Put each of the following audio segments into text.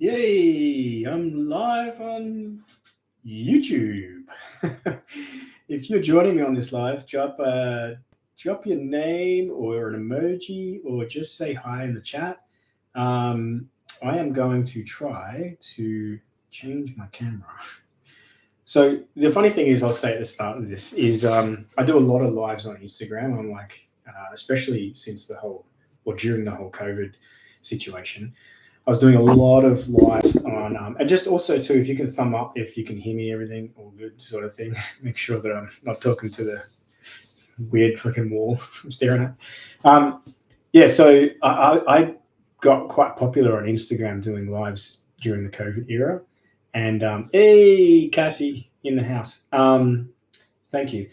Yay! I'm live on YouTube. If you're joining me on this live, drop your name or an emoji or just say hi in the chat. I am going to try to change my camera. So the funny thing is, I'll stay at the start of this, is I do a lot of lives on Instagram. I'm like, especially since during the whole COVID situation. I was doing a lot of lives on, and just also too, if you can thumb up, if you can hear me, everything all good sort of thing. Make sure that I'm not talking to the weird freaking wall I'm staring at. Yeah, so I got quite popular on Instagram doing lives during the COVID era. And hey, Cassie in the house. Thank you.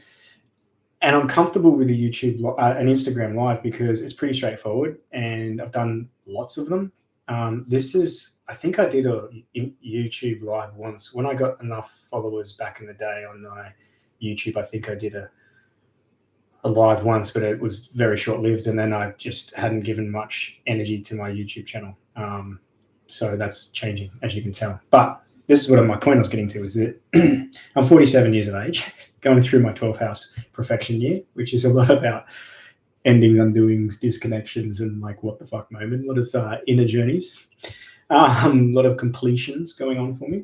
And I'm comfortable with the YouTube and Instagram live because it's pretty straightforward, and I've done lots of them. I think I did a YouTube live once when I got enough followers back in the day on my YouTube. I think I did a live once, but it was very short-lived, and then I just hadn't given much energy to my YouTube channel. So that's changing, as you can tell. But this is what my point I was getting to, is that I'm 47 years of age, going through my 12th house perfection year, which is a lot about endings, undoings, disconnections, and like what the fuck moment. A lot of inner journeys, a lot of completions going on for me.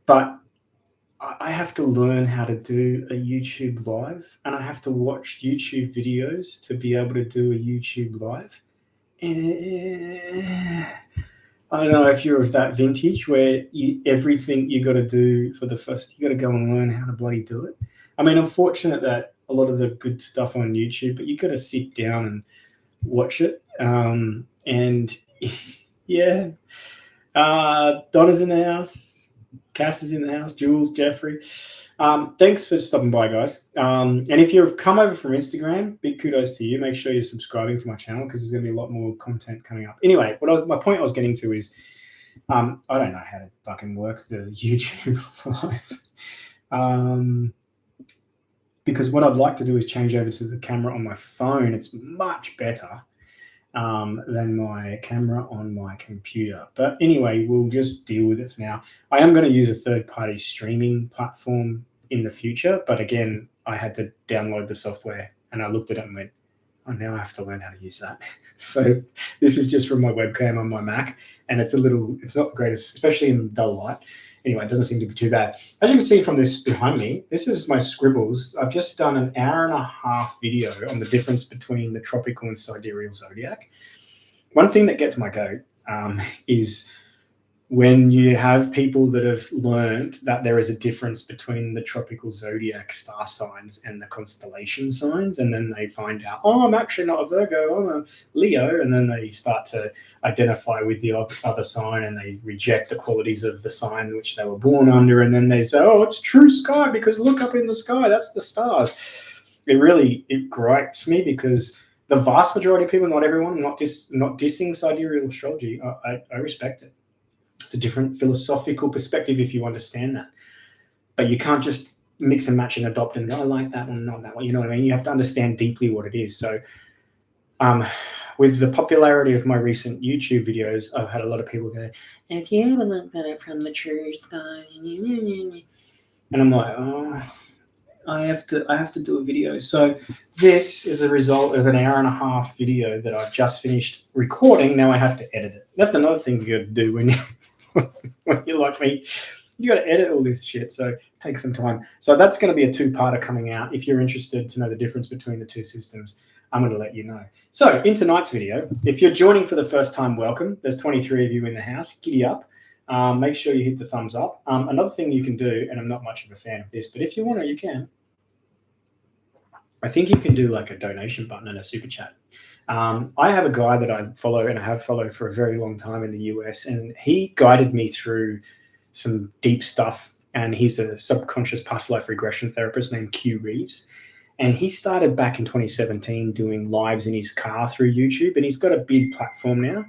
But I have to learn how to do a YouTube live, and I have to watch YouTube videos to be able to do a YouTube live. I don't know if you're of that vintage where everything you got to do for the first, you got to go and learn how to bloody do it. I mean, I'm fortunate that a lot of the good stuff on YouTube, but you got to sit down and watch it. And yeah, Donna's in the house, Cass is in the house, Jules, Jeffrey. Thanks for stopping by, guys. And if you've come over from Instagram, big kudos to you. Make sure you're subscribing to my channel because there's going to be a lot more content coming up. Anyway, my point I was getting to is I don't know how to fucking work the YouTube live. Because what I'd like to do is change over to the camera on my phone. It's much better than my camera on my computer. But anyway, we'll just deal with it for now. I am going to use a third-party streaming platform in the future, but again, I had to download the software, and I looked at it and went, oh, now I have to learn how to use that. So this is just from my webcam on my Mac, and it's not the greatest, especially in dull light. Anyway, it doesn't seem to be too bad. As you can see from this behind me, this is my scribbles. I've just done an hour-and-a-half video on the difference between the tropical and sidereal zodiac. One thing that gets my goat is when you have people that have learned that there is a difference between the tropical zodiac star signs and the constellation signs, and then they find out, oh, I'm actually not a Virgo, I'm a Leo, and then they start to identify with the other sign, and they reject the qualities of the sign which they were born under, and then they say, oh, it's true sky because look up in the sky, that's the stars. It gripes me because the vast majority of people, not everyone, not dissing sidereal astrology, I respect it. It's a different philosophical perspective if you understand that. But you can't just mix and match and adopt and go, I like that one, not that one. You know what I mean? You have to understand deeply what it is. So with the popularity of my recent YouTube videos, I've had a lot of people go, if you ever looked at it from the true sky, and I'm like, oh, I have to do a video. So this is the result of an hour-and-a-half video that I've just finished recording. Now I have to edit it. That's another thing you got to do when you're like me. You got to edit all this shit, so it takes some time. So that's going to be a two-parter coming out. If you're interested to know the difference between the two systems, I'm going to let you know. So in tonight's video, if you're joining for the first time, welcome. There's 23 of you in the house. Giddy up. Make sure you hit the thumbs up. Another thing you can do, and I'm not much of a fan of this, but if you want to, you can. I think you can do like a donation button and a super chat. I have a guy that I follow and I have followed for a very long time in the US, and he guided me through some deep stuff. And he's a subconscious past life regression therapist named Q Reeves. And he started back in 2017 doing lives in his car through YouTube, and he's got a big platform now.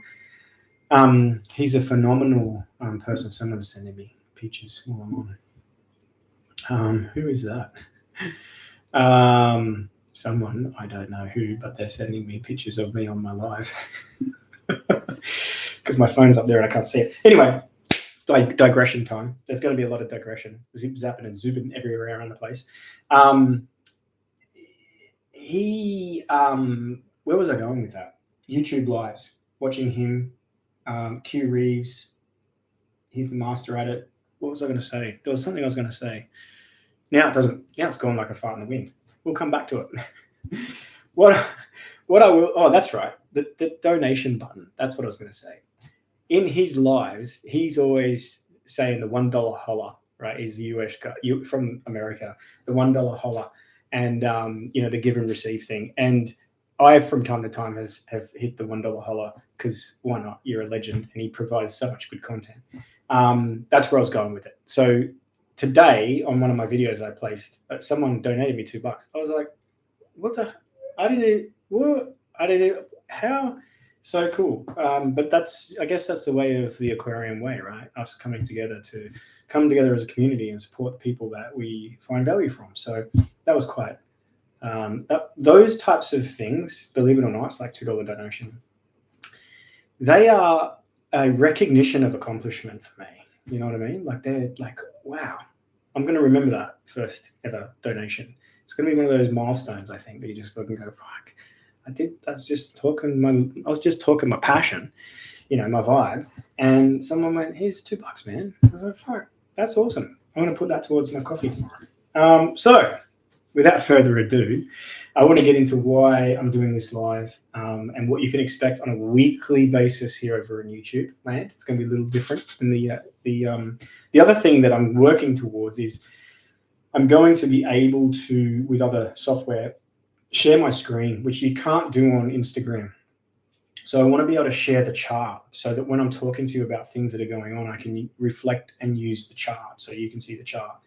He's a phenomenal person. Someone sending me pictures while I'm on. Who is that? Someone, I don't know who, but they're sending me pictures of me on my live. because my phone's up there and I can't see it. Anyway, digression time. There's going to be a lot of digression, zip zapping and zooping everywhere around the place. Where was I going with that? YouTube lives, watching him, Q Reeves. He's the master at it. What was I going to say? There was something I was going to say. Now it doesn't. Now it's gone like a fart in the wind. We'll come back to it. What I will. Oh, that's right. The donation button. That's what I was going to say. In his lives, he's always saying the $1 holler. Right? He's the US guy from America. The $1 holler, and the give and receive thing. And I, from time to time, have hit the $1 holler because why not? You're a legend, and he provides so much good content. That's where I was going with it. So today, on one of my videos I placed, someone donated me $2. I was like, what the? I didn't. How? So cool. But I guess that's the way of the Aquarian way, right? Us coming together to come together as a community and support the people that we find value from. So that was quite. Those types of things, believe it or not, it's like $2 donation. They are a recognition of accomplishment for me. You know what I mean? Like they're like, wow, I'm going to remember that first ever donation. It's going to be one of those milestones, I think, that you just look and go, fuck, I was just talking my passion, my vibe. And someone went, here's $2, man. I was like, fuck, that's awesome. I'm going to put that towards my coffee tomorrow. So without further ado, I want to get into why I'm doing this live and what you can expect on a weekly basis here over in YouTube land. It's going to be a little different. And the other thing that I'm working towards is I'm going to be able to, with other software, share my screen, which you can't do on Instagram. So I want to be able to share the chart so that when I'm talking to you about things that are going on, I can reflect and use the chart so you can see the chart.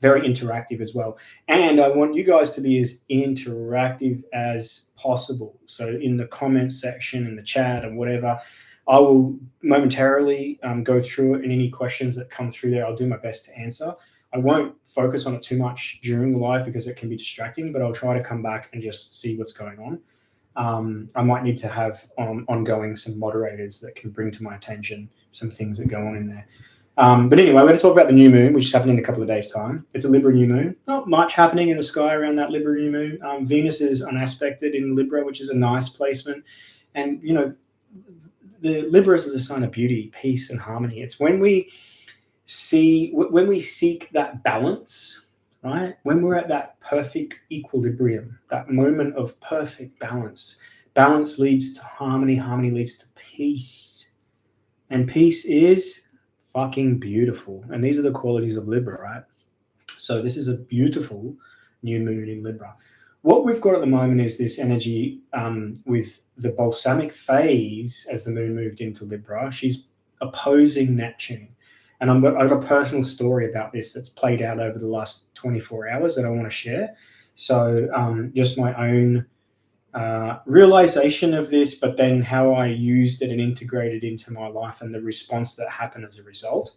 Very interactive as well. And I want you guys to be as interactive as possible. So in the comments section, in the chat and whatever, I will momentarily go through it, and any questions that come through there, I'll do my best to answer. I won't focus on it too much during the live because it can be distracting, but I'll try to come back and just see what's going on. I might need to have ongoing some moderators that can bring to my attention some things that go on in there. But anyway, we're going to talk about the new moon, which is happening in a couple of days' time. It's a Libra new moon. Not much happening in the sky around that Libra new moon. Venus is unaspected in Libra, which is a nice placement. And, the Libra is a sign of beauty, peace, and harmony. It's when we seek that balance, right? When we're at that perfect equilibrium, that moment of perfect balance. Balance leads to harmony. Harmony leads to peace. And peace is fucking beautiful. And these are the qualities of Libra, right? So this is a beautiful new moon in Libra. What we've got at the moment is this energy with the balsamic phase as the moon moved into Libra. She's opposing Neptune. And I've got a personal story about this that's played out over the last 24 hours that I want to share. So just my own realization of this, but then how I used it and integrated into my life and the response that happened as a result.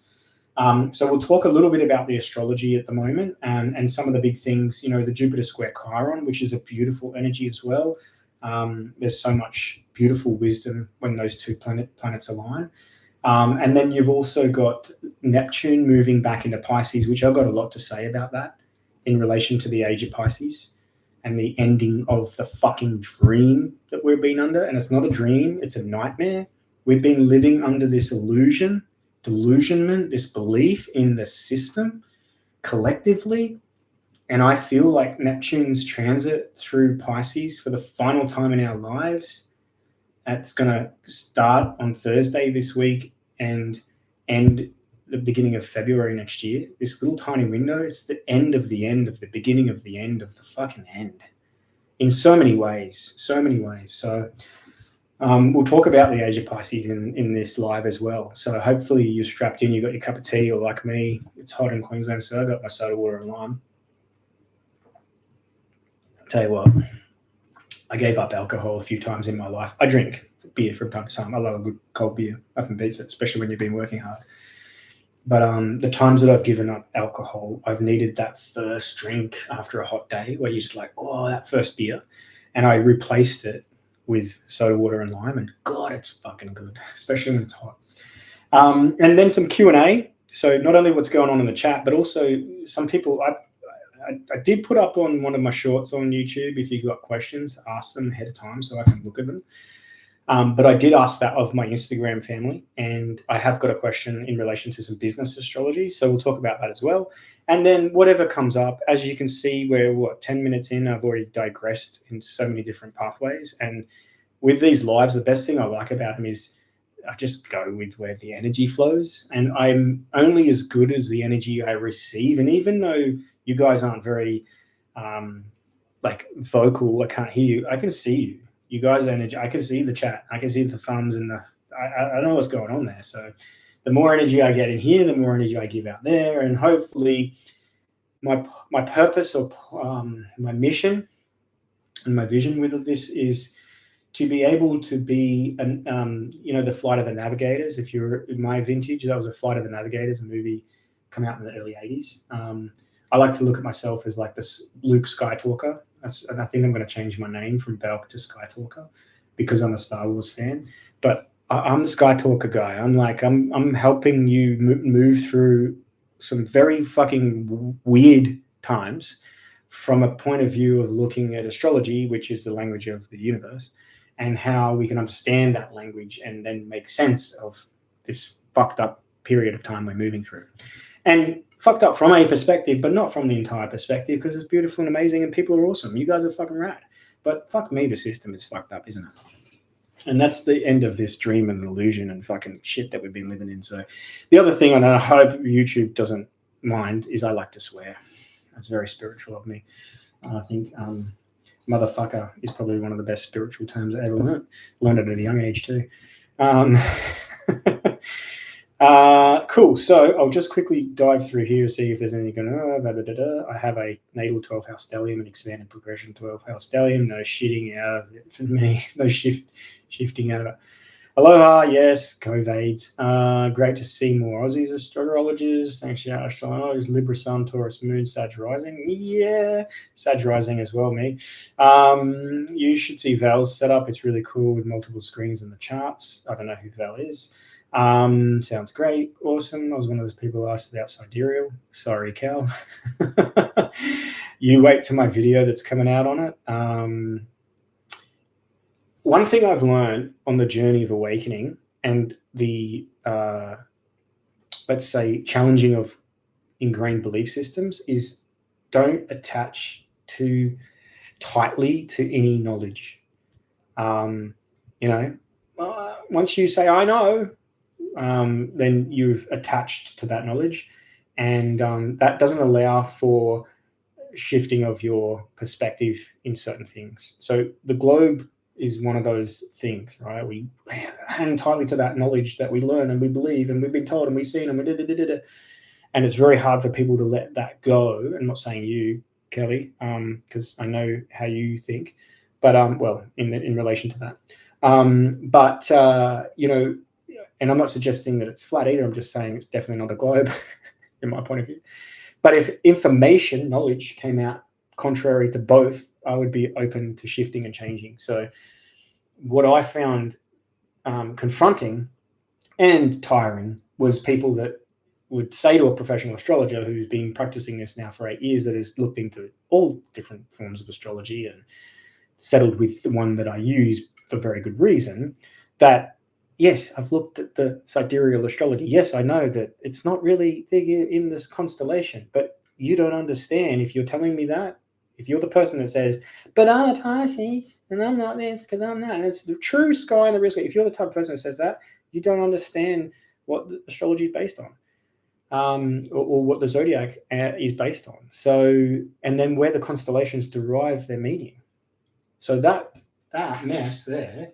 So we'll talk a little bit about the astrology at the moment and some of the big things, the Jupiter square Chiron, which is a beautiful energy as well. There's so much beautiful wisdom when those two planets align. And then you've also got Neptune moving back into Pisces, which I've got a lot to say about that in relation to the age of Pisces and the ending of the fucking dream that we've been under. And it's not a dream, it's a nightmare. We've been living under this illusion, delusionment, this belief in the system collectively. And I feel like Neptune's transit through Pisces for the final time in our lives, it's going to start on Thursday this week and end the beginning of February next year. This little tiny window, it's the end of the beginning of the end of the fucking end in so many ways. So we'll talk about the age of Pisces in this live as well. So hopefully you're strapped in, you've got your cup of tea, or like me, it's hot in Queensland, so I got my soda water and lime. I'll tell you what, I gave up alcohol a few times in my life. I drink beer from time to time. I love a good cold beer. Nothing beats it, especially when you've been working hard. But the times that I've given up alcohol, I've needed that first drink after a hot day where you're just like, oh, that first beer. And I replaced it with soda water and lime, and God, it's fucking good, especially when it's hot. And then some Q&A. So not only what's going on in the chat, but also some people. I did put up on one of my shorts on YouTube, if you've got questions, ask them ahead of time so I can look at them. But I did ask that of my Instagram family, and I have got a question in relation to some business astrology. So we'll talk about that as well. And then whatever comes up, as you can see, we're 10 minutes in, I've already digressed in so many different pathways. And with these lives, the best thing I like about them is I just go with where the energy flows, and I'm only as good as the energy I receive. And even though you guys aren't very vocal, I can't hear you, I can see you. You guys' energy, I can see the chat, I can see the thumbs, and I know what's going on there. So the more energy I get in here, the more energy I give out there, and hopefully my purpose or my mission and my vision with this is to be able to be the Flight of the Navigators. If you're in my vintage, that was a Flight of the Navigators, a movie come out in the early 80s. I like to look at myself as like this Luke Skytalker. And I think I'm going to change my name from Belk to Skytalker because I'm a Star Wars fan. But I'm the Skytalker guy. I'm helping you move through some very fucking weird times from a point of view of looking at astrology, which is the language of the universe, and how we can understand that language and then make sense of this fucked up period of time we're moving through. And fucked up from a perspective, but not from the entire perspective, because it's beautiful and amazing and people are awesome. You guys are fucking rad. But fuck me, the system is fucked up, isn't it? And that's the end of this dream and illusion and fucking shit that we've been living in. So the other thing, and I hope YouTube doesn't mind, is I like to swear. That's very spiritual of me. I think motherfucker is probably one of the best spiritual terms I ever learned. Learned it at a young age too. Cool. So I'll just quickly dive through here to see if there's anything going on. I have a natal 12th house stellium and expanded progression 12th house stellium. No shitting out of it for me. No shifting out of it. Aloha, yes, COVIDs. Great to see more Aussies astrologers. Thanks, yeah, astrologers. Libra Sun, Taurus Moon, Sag Rising. Yeah, Sag Rising as well, me. You should see Val's setup. It's really cool with multiple screens in the charts. I don't know who Val is. Sounds great. Awesome. I was one of those people who asked about sidereal. Sorry, Cal. You wait till my video that's coming out on it. One thing I've learned on the journey of awakening and the, let's say, challenging of ingrained belief systems is don't attach too tightly to any knowledge. Once you say, I know, then you've attached to that knowledge, and that doesn't allow for shifting of your perspective in certain things. So the globe is one of those things, right? We hang tightly to that knowledge that we learn and we believe and we've been told and we've seen and and it's very hard for people to let that go. I'm not saying you, Kelly, because I know how you think, but in relation to that, and I'm not suggesting that it's flat either. I'm just saying it's definitely not a globe in my point of view. But if information, knowledge came out contrary to both, I would be open to shifting and changing. So what I found confronting and tiring was people that would say to a professional astrologer who's been practicing this now for 8 years, that has looked into all different forms of astrology and settled with the one that I use for very good reason, that yes, I've looked at the sidereal astrology. Yes, I know that it's not really in this constellation, but you don't understand. If you're telling me that, if you're the person that says, but I'm a Pisces and I'm not this because I'm that, and it's the true sky and the real sky. If you're the type of person that says that, you don't understand what the astrology is based on, or what the zodiac is based on. So, and then where the constellations derive their meaning. So that mess there,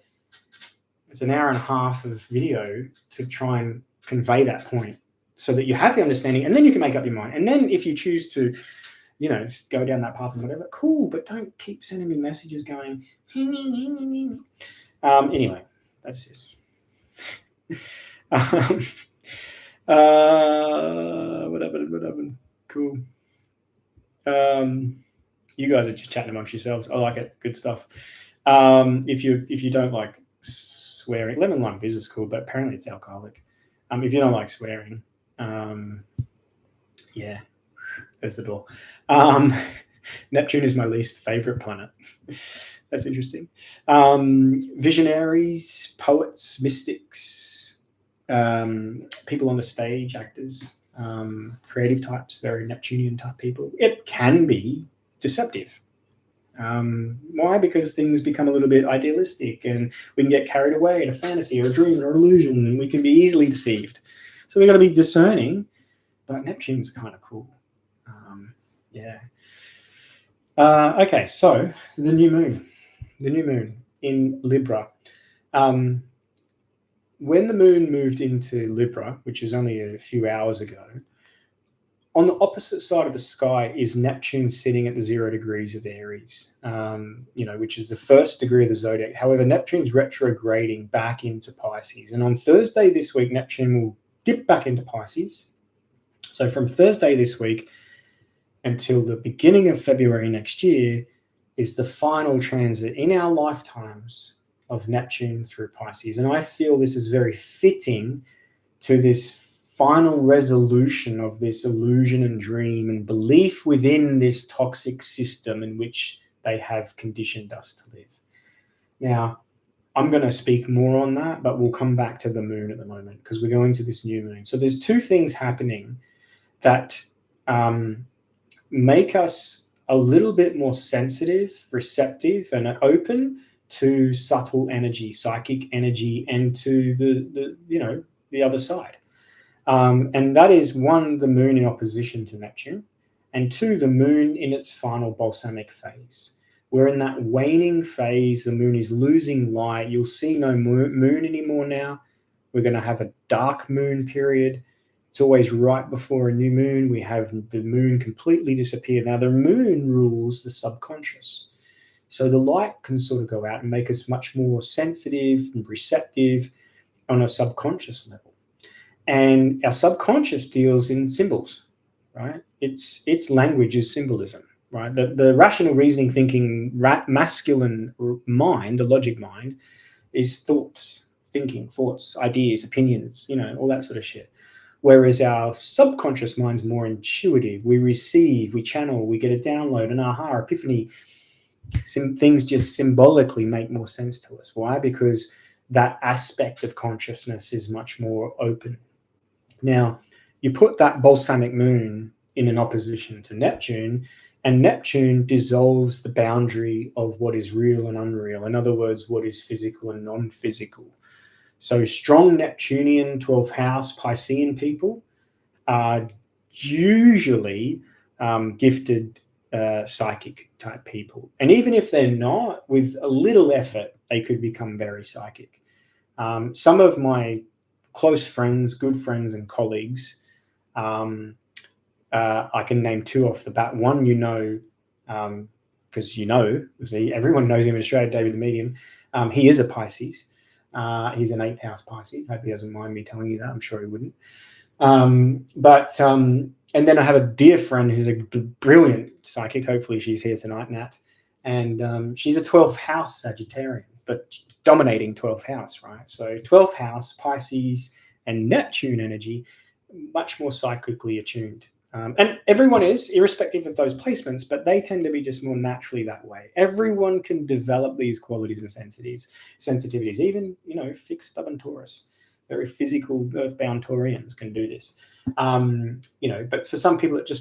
it's an hour and a half of video to try and convey that point so that you have the understanding, and then you can make up your mind. And then if you choose to, go down that path and whatever, cool, but don't keep sending me messages going, anyway, that's just, what happened? Cool. You guys are just chatting amongst yourselves. I like it. Good stuff. If you don't like swearing, lemon lime fizz is cool, but apparently it's alcoholic. If you don't like swearing, yeah, there's the door. Neptune is my least favorite planet. That's interesting. Visionaries, poets, mystics, people on the stage, actors, creative types, very Neptunian type people. It can be deceptive. Why? Because things become a little bit idealistic and we can get carried away in a fantasy or a dream or an illusion, and we can be easily deceived. So we've got to be discerning, but Neptune's kind of cool. Yeah. Okay, so the new moon in Libra. When the moon moved into Libra, which is only a few hours ago, on the opposite side of the sky is Neptune sitting at the 0 degrees of Aries, which is the first degree of the zodiac. However, Neptune's retrograding back into Pisces. And on Thursday this week, Neptune will dip back into Pisces. So from Thursday this week until the beginning of February next year is the final transit in our lifetimes of Neptune through Pisces. And I feel this is very fitting to this final resolution of this illusion and dream and belief within this toxic system in which they have conditioned us to live. Now, I'm going to speak more on that, but we'll come back to the moon at the moment because we're going to this new moon. So there's two things happening that make us a little bit more sensitive, receptive, and open to subtle energy, psychic energy, and to the other side. And that is one, the moon in opposition to Neptune, and two, the moon in its final balsamic phase. We're in that waning phase. The moon is losing light. You'll see no moon anymore now. We're going to have a dark moon period. It's always right before a new moon. We have the moon completely disappear. Now, the moon rules the subconscious. So the light can sort of go out and make us much more sensitive and receptive on a subconscious level. And our subconscious deals in symbols, right? Its language is symbolism, right? The rational reasoning thinking masculine mind, the logic mind, is thoughts, thinking, thoughts, ideas, opinions, all that sort of shit. Whereas our subconscious mind's more intuitive. We receive, we channel, we get a download, an aha, epiphany. Things just symbolically make more sense to us. Why? Because that aspect of consciousness is much more open. Now, you put that balsamic moon in an opposition to Neptune, and Neptune dissolves the boundary of what is real and unreal. In other words, what is physical and non-physical. So strong Neptunian 12th house Piscean people are usually gifted psychic type people. And even if they're not, with a little effort, they could become very psychic. Some of my close friends, good friends and colleagues, I can name two off the bat. One, because everyone knows him in Australia, David the Medium. He is a Pisces. He's an 8th house Pisces. Hope he doesn't mind me telling you that. I'm sure he wouldn't. And then I have a dear friend who's a brilliant psychic. Hopefully she's here tonight, Nat. And she's a 12th house Sagittarian, but dominating 12th house, right? So 12th house, Pisces, and Neptune energy, much more cyclically attuned. And everyone is, irrespective of those placements, but they tend to be just more naturally that way. Everyone can develop these qualities and sensitivities, even, fixed, stubborn Taurus. Very physical, earthbound Taurians can do this. But for some people, it's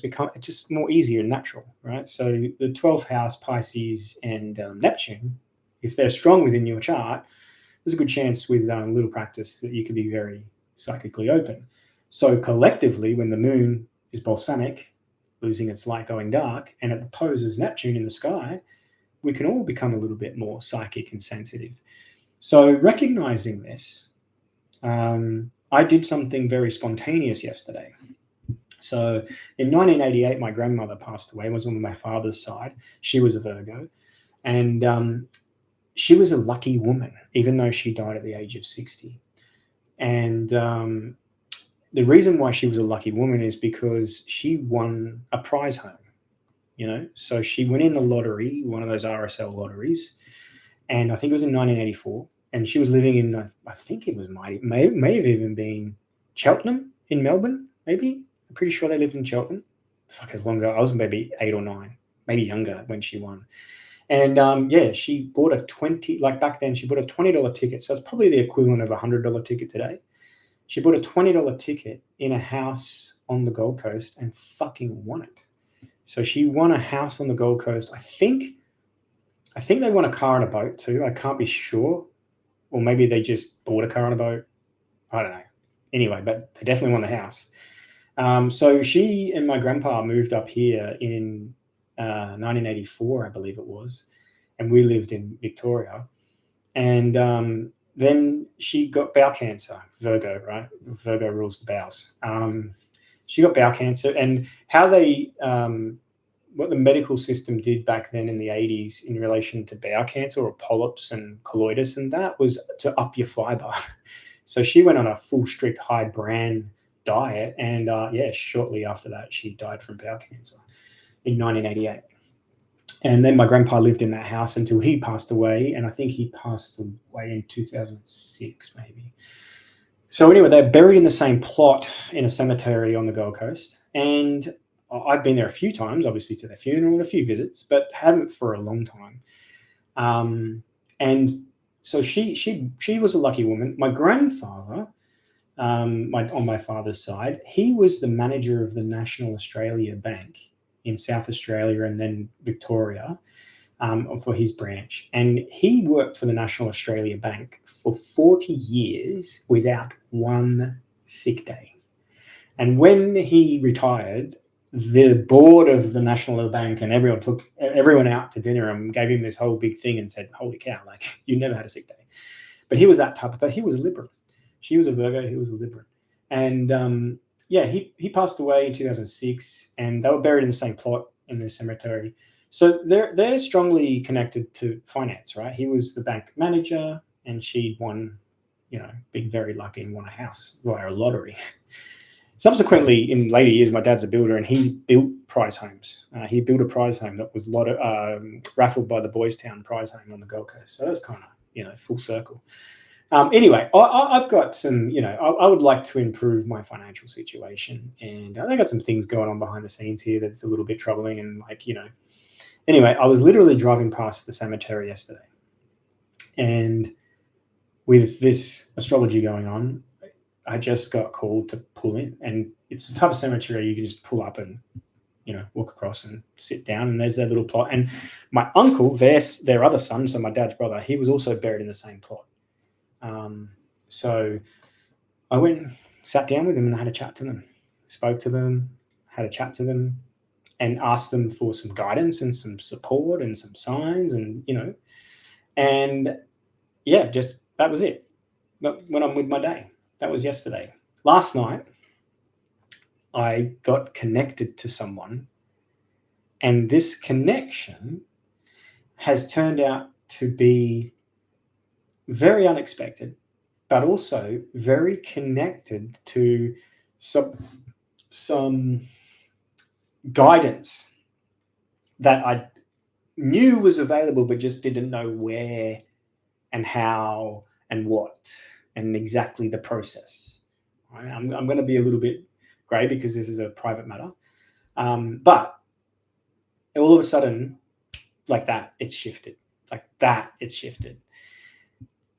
just more easier and natural, right? So the 12th house, Pisces, and Neptune, if they're strong within your chart, there's a good chance with little practice that you could be very psychically open. So collectively, when the moon is balsamic, losing its light, going dark, and it opposes Neptune in the sky, we can all become a little bit more psychic and sensitive. So recognizing this, I did something very spontaneous yesterday. So in 1988, my grandmother passed away. It was on my father's side. She was a Virgo. And she was a lucky woman, even though she died at the age of 60. And the reason why she was a lucky woman is because she won a prize home, So she went in the lottery, one of those RSL lotteries, And I think it was in 1984. And she was living in, I think it was may have even been Cheltenham in Melbourne, maybe. I'm pretty sure they lived in Cheltenham. Fuck, as long ago. I was maybe 8 or 9, maybe younger when she won. And she bought a back then, she bought a $20 ticket. So it's probably the equivalent of a $100 ticket today. She bought a $20 ticket in a house on the Gold Coast and fucking won it. So she won a house on the Gold Coast. I think they won a car and a boat too. I can't be sure. Or maybe they just bought a car and a boat. I don't know. Anyway, but they definitely won the house. So she and my grandpa moved up here in 1984, I believe it was. And we lived in Victoria. And then she got bowel cancer, Virgo, right? Virgo rules the bowels. She got bowel cancer, and how they, what the medical system did back then in the 80s in relation to bowel cancer or polyps and colloids and that was to up your fiber. So she went on a full strict high bran diet, and shortly after that, she died from bowel cancer in 1988. And then my grandpa lived in that house until he passed away. And I think he passed away in 2006, maybe. So anyway, they're buried in the same plot in a cemetery on the Gold Coast. And I've been there a few times, obviously, to their funeral and a few visits, but haven't for a long time. And so she was a lucky woman. My grandfather, on my father's side, he was the manager of the National Australia Bank in South Australia and then Victoria for his branch. And he worked for the National Australia Bank for 40 years without one sick day. And when he retired, the board of the National Bank and everyone took everyone out to dinner and gave him this whole big thing and said, holy cow, like you never had a sick day. But he was that type of, but he was a Liberal. She was a Virgo, he was a Liberal. And he passed away in 2006, and they were buried in the same plot in the cemetery. So they're strongly connected to finance, right? He was the bank manager, and she won, being very lucky and won a house via a lottery. Subsequently, in later years, my dad's a builder, and he built prize homes. He built a prize home that was raffled by the Boys Town prize home on the Gold Coast. So that's kind of, full circle. Anyway, I've got some, I would like to improve my financial situation, and I got some things going on behind the scenes here that's a little bit troubling. And anyway, I was literally driving past the cemetery yesterday, and with this astrology going on, I just got called to pull in, and it's the type of cemetery you can just pull up and, walk across and sit down, and there's their little plot. And my uncle, their other son, so my dad's brother, he was also buried in the same plot. So I went, sat down with them, and I had a chat to them, spoke to them, had a chat to them, and asked them for some guidance and some support and some signs, and just that was it. But when I'm with my day, that was yesterday. Last night, I got connected to someone, and this connection has turned out to be very unexpected, but also very connected to some guidance that I knew was available, but just didn't know where and how and what and exactly the process. Right? I'm going to be a little bit grey because this is a private matter, but all of a sudden, like that, it's shifted. Like that, it's shifted.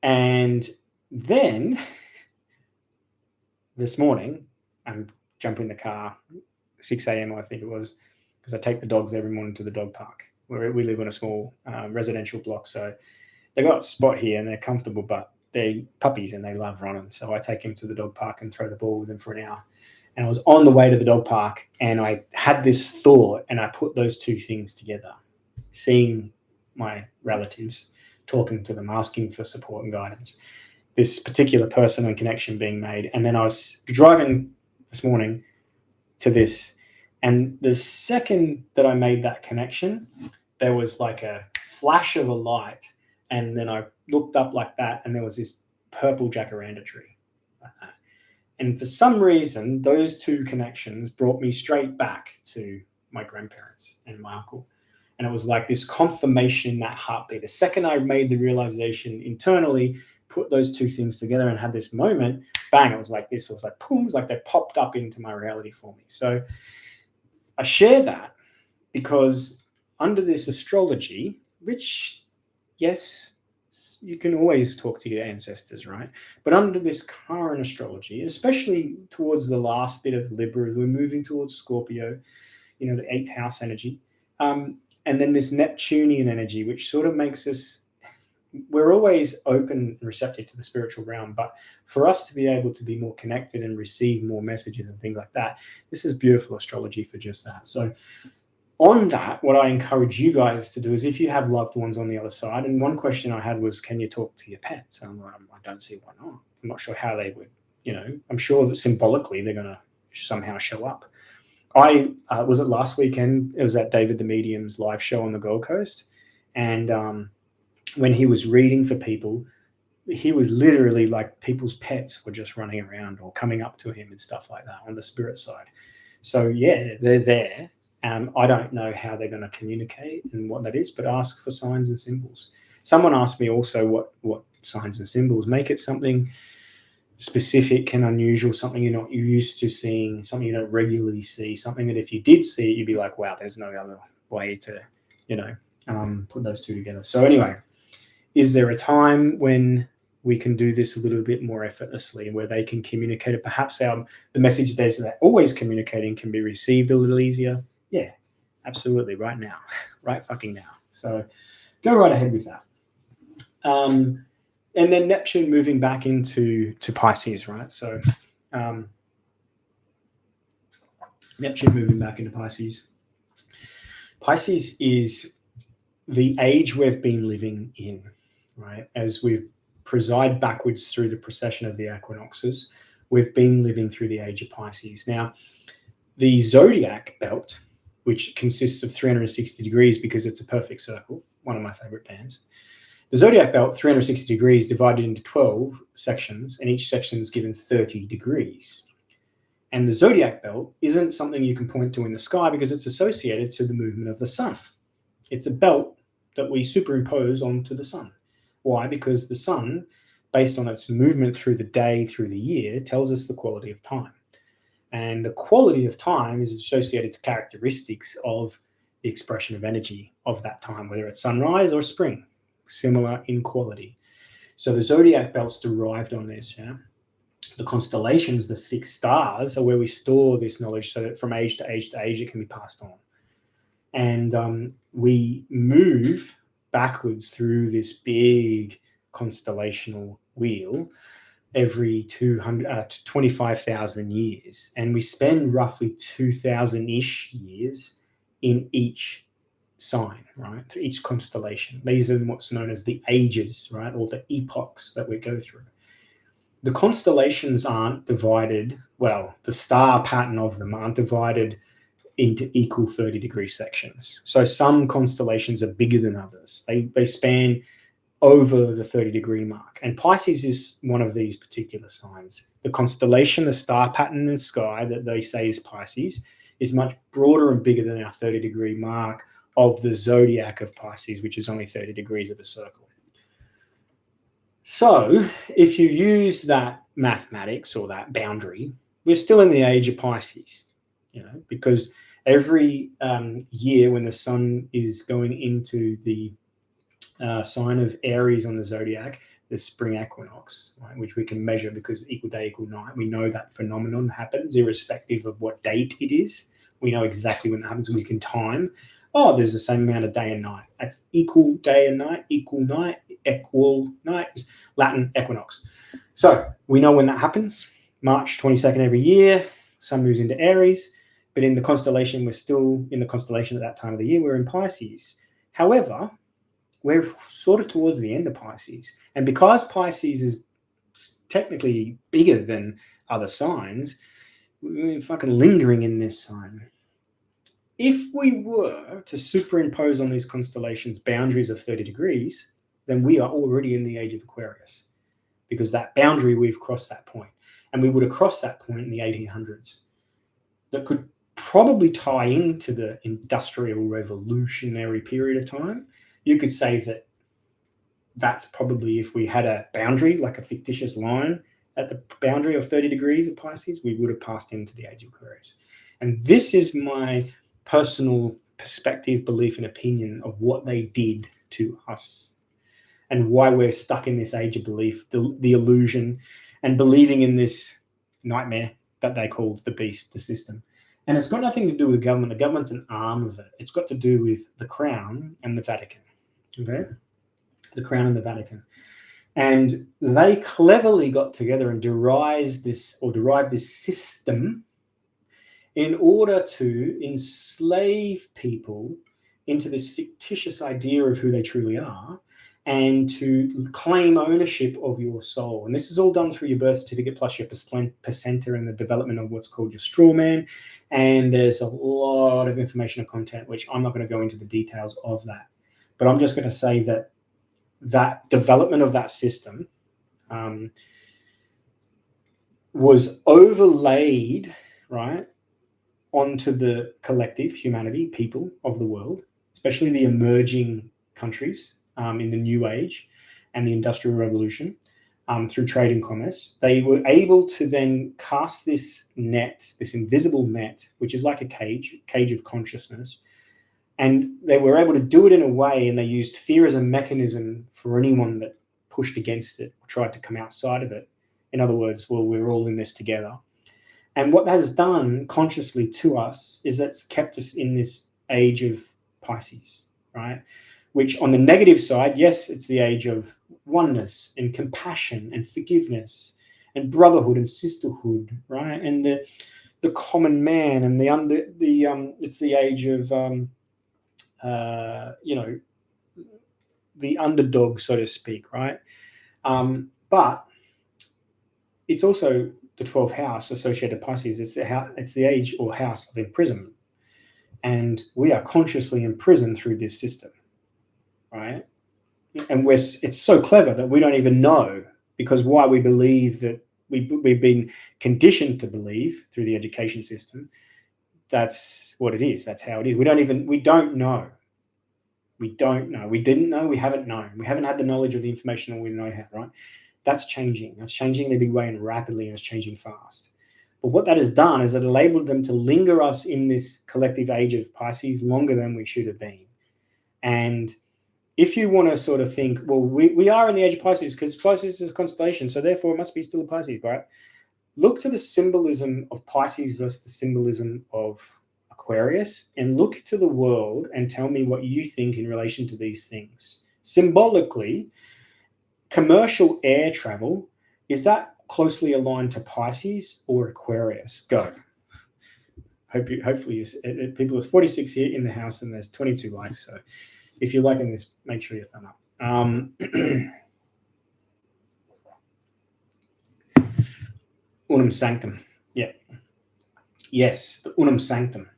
And then this morning, I'm jumping in the car, 6 a.m. I think it was, because I take the dogs every morning to the dog park. We live in a small residential block, so they've got a spot here and they're comfortable, but they're puppies and they love running. So I take them to the dog park and throw the ball with them for an hour. And I was on the way to the dog park, and I had this thought, and I put those two things together, seeing my relatives, talking to them, asking for support and guidance, this particular person and connection being made. And then I was driving this morning to this, and the second that I made that connection, there was like a flash of a light, and then I looked up like that, and there was this purple jacaranda tree like that. And for some reason, those two connections brought me straight back to my grandparents and my uncle. And it was like this confirmation in that heartbeat. The second I made the realization internally, put those two things together and had this moment, bang, it was like this. It was like, boom, it was like they popped up into my reality for me. So I share that because under this astrology, which, yes, you can always talk to your ancestors, right? But under this current astrology, especially towards the last bit of Libra, we're moving towards Scorpio, you know, the 8th house energy. And then this Neptunian energy, which sort of makes us, we're always open and receptive to the spiritual realm, but for us to be able to be more connected and receive more messages and things like that, this is beautiful astrology for just that. So on that, what I encourage you guys to do is if you have loved ones on the other side, and one question I had was, can you talk to your pets? And I don't see why not. I'm not sure how they would, you know, I'm sure that symbolically they're going to somehow show up. I was it last weekend, it was at David the Medium's live show on the Gold Coast. And when he was reading for people, he was literally like people's pets were just running around or coming up to him and stuff like that on the spirit side. So yeah, they're there. I don't know how they're going to communicate and what that is, but ask for signs and symbols. Someone asked me also what signs and symbols. Make it something specific and unusual, something you're not used to seeing, something you don't regularly see, something that if you did see it, you'd be like, wow, there's no other way to, you know, put those two together. So anyway, is there a time when we can do this a little bit more effortlessly, where they can communicate it? Perhaps the message they're always communicating can be received a little easier. Yeah, absolutely. Right now, right fucking now. So go right ahead with that. And then Neptune moving back into Pisces, right? So Neptune moving back into Pisces. Pisces is the age we've been living in, right? As we preside backwards through the precession of the equinoxes, we've been living through the age of Pisces. Now, the zodiac belt, which consists of 360 degrees because it's a perfect circle, one of my favorite bands. The zodiac belt, 360 degrees, divided into 12 sections, and each section is given 30 degrees. And the zodiac belt isn't something you can point to in the sky because it's associated to the movement of the sun. It's a belt that we superimpose onto the sun. Why? Because the sun, based on its movement through the day, through the year, tells us the quality of time. And the quality of time is associated to characteristics of the expression of energy of that time, whether it's sunrise or spring, similar in quality. So the zodiac belt's derived on this. Yeah? The constellations, the fixed stars, are where we store this knowledge so that from age to age to age, it can be passed on. And we move backwards through this big constellational wheel every 25,000 years. And we spend roughly 2,000-ish years in each sign, right? To each constellation. These are what's known as the ages, right? Or the epochs that we go through. The constellations aren't divided, well, the star pattern of them aren't divided into equal 30-degree sections. So some constellations are bigger than others. They span over the 30-degree mark. And Pisces is one of these particular signs. The constellation, the star pattern in the sky that they say is Pisces, is much broader and bigger than our 30-degree mark of the zodiac of Pisces, which is only 30 degrees of a circle. So if you use that mathematics or that boundary, we're still in the age of Pisces, you know, because every year when the sun is going into the sign of Aries on the zodiac, the spring equinox, right, which we can measure because equal day, equal night. We know that phenomenon happens irrespective of what date it is. We know exactly when that happens. We can time. Oh, there's the same amount of day and night. That's equal day and night, equal night is Latin equinox. So we know when that happens. March 22nd every year, sun moves into Aries. But in the constellation, we're still in the constellation at that time of the year. We're in Pisces. However, we're sort of towards the end of Pisces. And because Pisces is technically bigger than other signs, we're fucking lingering in this sign. If we were to superimpose on these constellations boundaries of 30 degrees, then we are already in the age of Aquarius, because that boundary, we've crossed that point. And we would have crossed that point in the 1800s. That could probably tie into the industrial revolutionary period of time. You could say that that's probably, if we had a boundary, like a fictitious line at the boundary of 30 degrees of Pisces, we would have passed into the age of Aquarius. And this is my personal perspective, belief, and opinion of what they did to us and why we're stuck in this age of belief, the illusion, and believing in this nightmare that they call the beast, the system. And it's got nothing to do with government. The government's an arm of it. It's got to do with the Crown and the Vatican. Okay? The Crown and the Vatican. And they cleverly got together and derived this system in order to enslave people into this fictitious idea of who they truly are, and to claim ownership of your soul. And this is all done through your birth certificate plus your placenta and the development of what's called your straw man. And there's a lot of information and content, which I'm not going to go into the details of that. But I'm just going to say that that development of that system was overlaid, right, onto the collective humanity, people of the world, especially the emerging countries in the New Age and the Industrial Revolution, through trade and commerce. They were able to then cast this net, this invisible net, which is like a cage of consciousness. And they were able to do it in a way, and they used fear as a mechanism for anyone that pushed against it or tried to come outside of it. In other words, well, we're all in this together. And what that has done consciously to us is that's kept us in this age of Pisces, right? Which on the negative side, yes, it's the age of oneness and compassion and forgiveness and brotherhood and sisterhood, right? And the common man, and it's the age of the underdog, so to speak, right? But it's also the 12th house associated Pisces. It's the age or house of imprisonment. And we are consciously imprisoned through this system, right? And it's so clever that we don't even know, because why we believe that we've been conditioned to believe through the education system. That's what it is. That's how it is. We don't know. We don't know. We didn't know. We haven't known. We haven't had the knowledge of the information that we know how, right? That's changing. That's changing in a big way and rapidly, and it's changing fast. But what that has done is it enabled them to linger us in this collective age of Pisces longer than we should have been. And if you want to sort of think, well, we are in the age of Pisces because Pisces is a constellation, so therefore it must be still a Pisces, right? Look to the symbolism of Pisces versus the symbolism of Aquarius, and look to the world and tell me what you think in relation to these things. Symbolically, commercial air travel, is that closely aligned to Pisces or Aquarius? Go. Hopefully, people are 46 here in the house, and there's 22 likes. So if you're liking this, make sure you thumb up. Unum Sanctum. Yeah. Yes, the Unum Sanctum.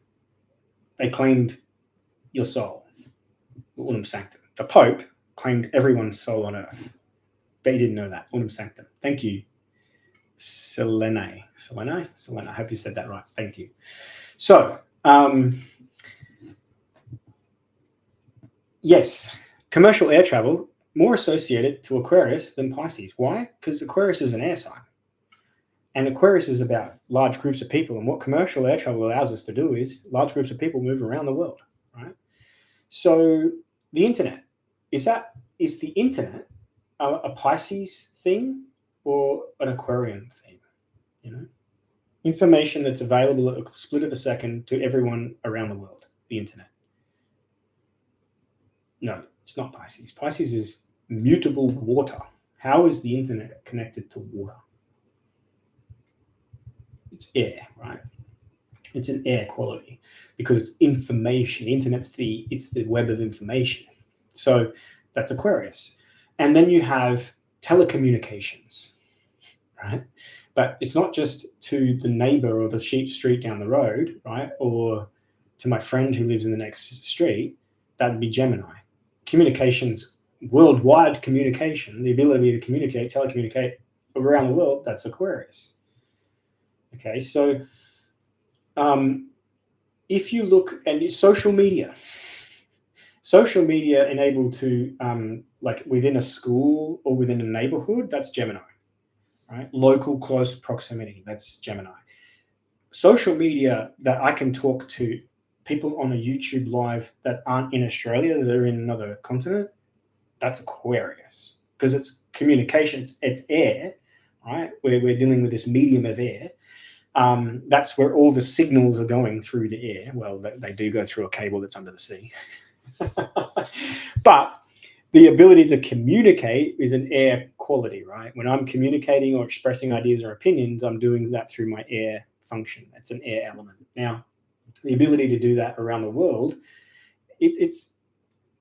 They claimed your soul. The Unum Sanctum. The Pope claimed everyone's soul on earth. But you didn't know that. Unum Sanctum. Thank you, Selene. Selene? I hope you said that right. Thank you. So, yes, commercial air travel, more associated to Aquarius than Pisces. Why? Because Aquarius is an air sign. And Aquarius is about large groups of people. And what commercial air travel allows us to do is large groups of people move around the world, right? So the internet, is the internet a Pisces thing or an Aquarian thing? You know, information that's available at a split of a second to everyone around the world, the internet. No, it's not Pisces. Pisces is mutable water. How is the internet connected to water? It's air, right? It's an air quality because it's information. The internet's it's the web of information. So that's Aquarius. And then you have telecommunications, right? But it's not just to the neighbor or the street down the road, right? Or to my friend who lives in the next street. That would be Gemini. Communications, worldwide communication, the ability to communicate, telecommunicate around the world, that's Aquarius. Okay, so if you look at social media enabled to, like within a school or within a neighborhood, that's Gemini, right? Local close proximity, that's Gemini. Social media that I can talk to people on a YouTube live that aren't in Australia, that are in another continent, that's Aquarius, because it's communication, it's air, right? We're dealing with this medium of air. That's where all the signals are going through the air. Well, they do go through a cable that's under the sea. But the ability to communicate is an air quality, right? When I'm communicating or expressing ideas or opinions, I'm doing that through my air function. It's an air element. Now, the ability to do that around the world, it's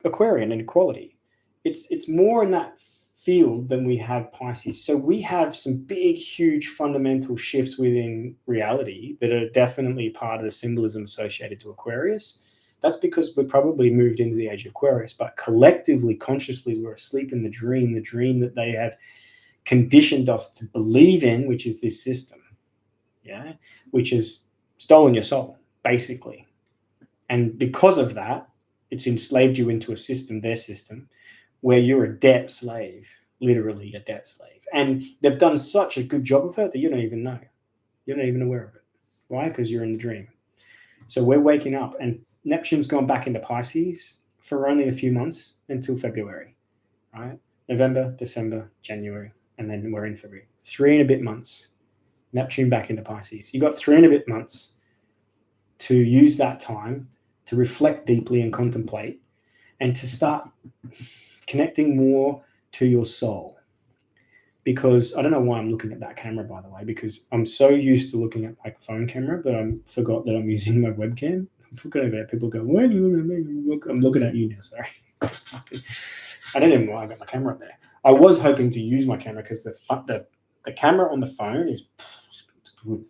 Aquarian and equality. It's more in that field than we have Pisces. So we have some big, huge fundamental shifts within reality that are definitely part of the symbolism associated to Aquarius. That's because we probably moved into the age of Aquarius, but collectively, consciously, we're asleep in the dream that they have conditioned us to believe in, which is this system, yeah, which has stolen your soul, basically. And because of that, it's enslaved you into a system, their system, where you're a debt slave, literally a debt slave. And they've done such a good job of it that you don't even know. You're not even aware of it. Why? Because you're in the dream. So we're waking up, and Neptune's gone back into Pisces for only a few months until February, right? November, December, January, and then we're in February. 3 and a bit months. Neptune back into Pisces. You got 3 and a bit months to use that time to reflect deeply and contemplate, and to start connecting more to your soul. Because I don't know why I'm looking at that camera, by the way, because I'm so used to looking at my phone camera, but I forgot that I'm using my webcam. I'm looking over there, people go, why are you looking at me? I'm looking at you now, sorry. I don't even know why I got my camera up there. I was hoping to use my camera because the camera on the phone is good.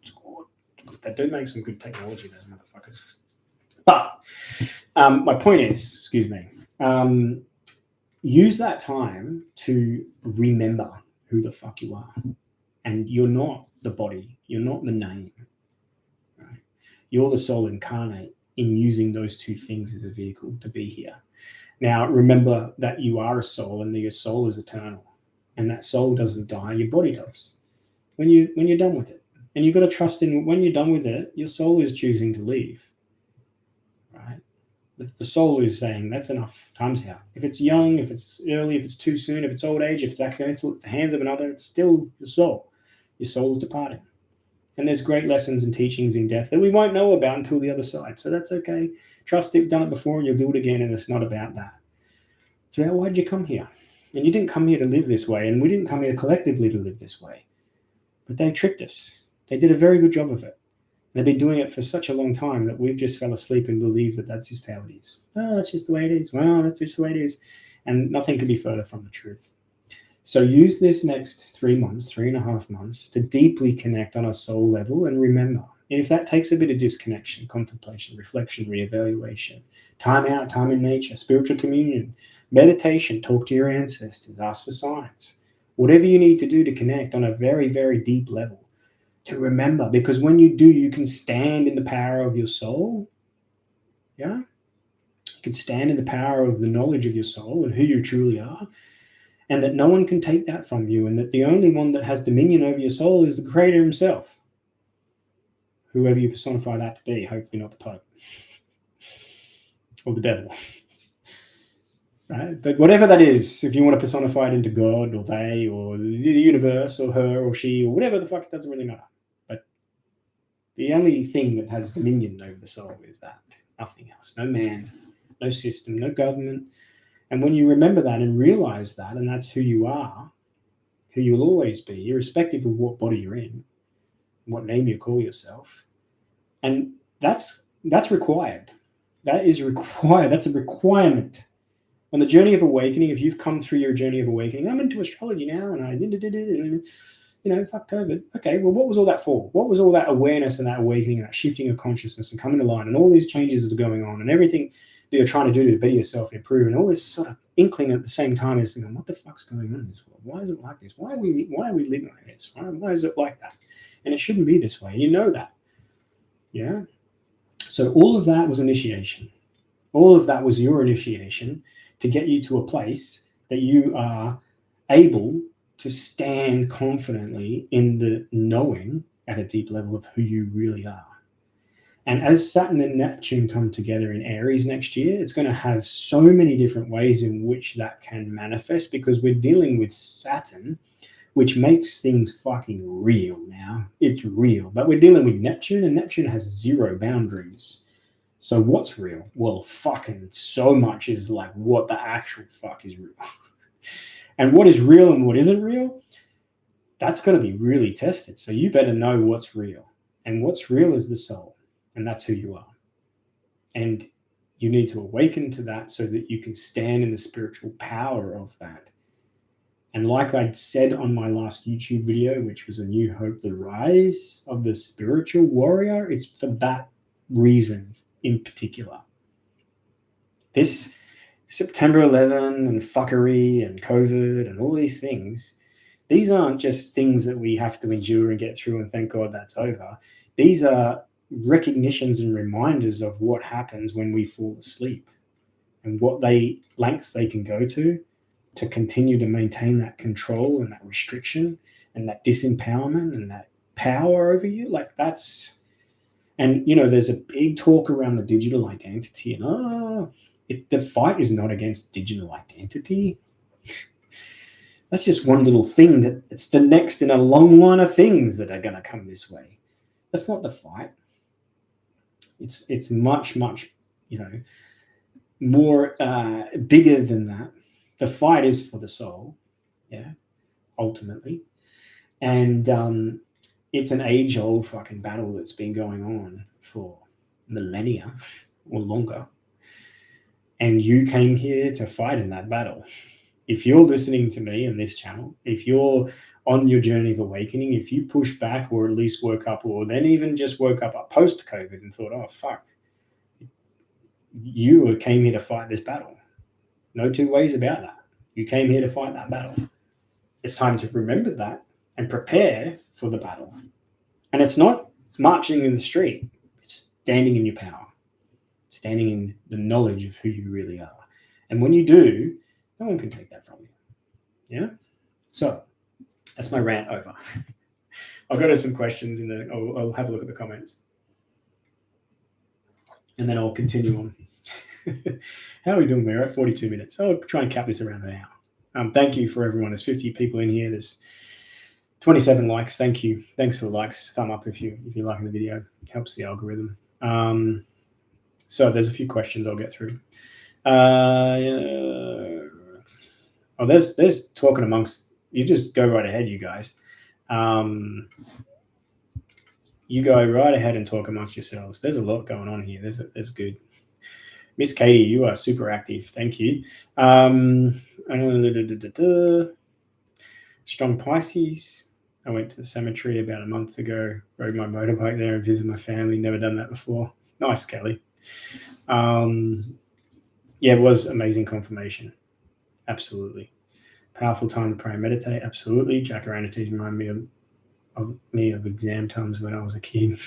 They do make some good technology, those motherfuckers. But my point is, excuse me, use that time to remember who the fuck you are. And you're not the body. You're not the name. Right? You're the soul incarnate in using those two things as a vehicle to be here. Now, remember that you are a soul, and that your soul is eternal. And that soul doesn't die. Your body does. When you're done with it. And you've got to trust in, when you're done with it, your soul is choosing to leave. Right? The soul is saying, that's enough, time's out. If it's young, if it's early, if it's too soon, if it's old age, if it's accidental, it's the hands of another, it's still your soul. Your soul is departing. And there's great lessons and teachings in death that we won't know about until the other side. So that's okay. Trust you've done it before and you'll do it again, and it's not about that. It's about, why did you come here? And you didn't come here to live this way, and we didn't come here collectively to live this way. But they tricked us. They did a very good job of it. They've been doing it for such a long time that we've just fell asleep and believe that that's just how it is. Oh, that's just the way it is. Well, that's just the way it is. And nothing could be further from the truth. So use this next 3 months, 3.5 months, to deeply connect on a soul level and remember. And if that takes a bit of disconnection, contemplation, reflection, reevaluation, time out, time in nature, spiritual communion, meditation, talk to your ancestors, ask for signs, whatever you need to do to connect on a very, very deep level, to remember, because when you do, you can stand in the power of your soul. Yeah? You can stand in the power of the knowledge of your soul and who you truly are, and that no one can take that from you, and that the only one that has dominion over your soul is the Creator himself. Whoever you personify that to be, hopefully not the Pope or the devil. Right? But whatever that is, if you want to personify it into God or they or the universe or her or she or whatever the fuck, it doesn't really matter. But the only thing that has dominion over the soul is that. Nothing else. No man, no system, no government. And when you remember that and realize that, and that's who you are, who you'll always be, irrespective of what body you're in, what name you call yourself, and that's required. That is required. That's a requirement. On the journey of awakening, if you've come through your journey of awakening, I'm into astrology now, and fuck COVID. Okay, well, what was all that for? What was all that awareness and that awakening and that shifting of consciousness and coming to line and all these changes that are going on and everything that you're trying to do to better yourself and improve, and all this sort of inkling at the same time is thinking, what the fuck's going on in this world? Why is it like this? Why are we living like this? Why is it like that? And it shouldn't be this way. You know that. Yeah. So all of that was initiation. All of that was your initiation to get you to a place that you are able to stand confidently in the knowing at a deep level of who you really are. And as Saturn and Neptune come together in Aries next year, it's going to have so many different ways in which that can manifest, because we're dealing with Saturn, which makes things fucking real now. It's real. But we're dealing with Neptune, and Neptune has zero boundaries. So what's real? Well, fucking so much is like what the actual fuck is real. And what is real and what isn't real, that's going to be really tested. So you better know what's real. And what's real is the soul. And that's who you are. And you need to awaken to that so that you can stand in the spiritual power of that. And like I'd said on my last YouTube video, which was A New Hope, the Rise of the Spiritual Warrior, it's for that reason in particular. This September 11 and fuckery and COVID and all these things, these aren't just things that we have to endure and get through and thank God that's over. These are recognitions and reminders of what happens when we fall asleep and what lengths they can go to continue to maintain that control and that restriction and that disempowerment and that power over you. Like that's, and you know, there's a big talk around the digital identity, and the fight is not against digital identity. That's just one little thing that it's the next in a long line of things that are going to come this way. That's not the fight. It's much, you know, more bigger than that. The fight is for the soul, yeah, ultimately. And it's an age-old fucking battle that's been going on for millennia or longer. And you came here to fight in that battle. If you're listening to me in this channel, if you're on your journey of awakening, if you push back or at least woke up, or then even just woke up post-COVID and thought, oh, fuck, you came here to fight this battle. No two ways about that. You came here to fight that battle. It's time to remember that and prepare for the battle. And it's not marching in the street. It's standing in your power, standing in the knowledge of who you really are. And when you do, no one can take that from you. Yeah? So that's my rant over. I'll go to some questions I'll have a look at the comments. And then I'll continue on. How are we doing? We're at 42 minutes. I'll try and cap this around an hour. Thank you for everyone. There's 50 people in here. There's 27 likes. Thank you. Thanks for the likes. Thumb up if you're liking the video. It helps the algorithm. So there's a few questions I'll get through. There's talking amongst you. Just go right ahead, you guys. You go right ahead and talk amongst yourselves. There's a lot going on here. There's good. Miss Katie, you are super active. Thank you. Strong Pisces. I went to the cemetery about a month ago, rode my motorbike there and visited my family. Never done that before. Nice, Kelly. Yeah, it was amazing confirmation. Absolutely. Powerful time to pray and meditate. Absolutely. Jacaranda remind me of exam times when I was a kid.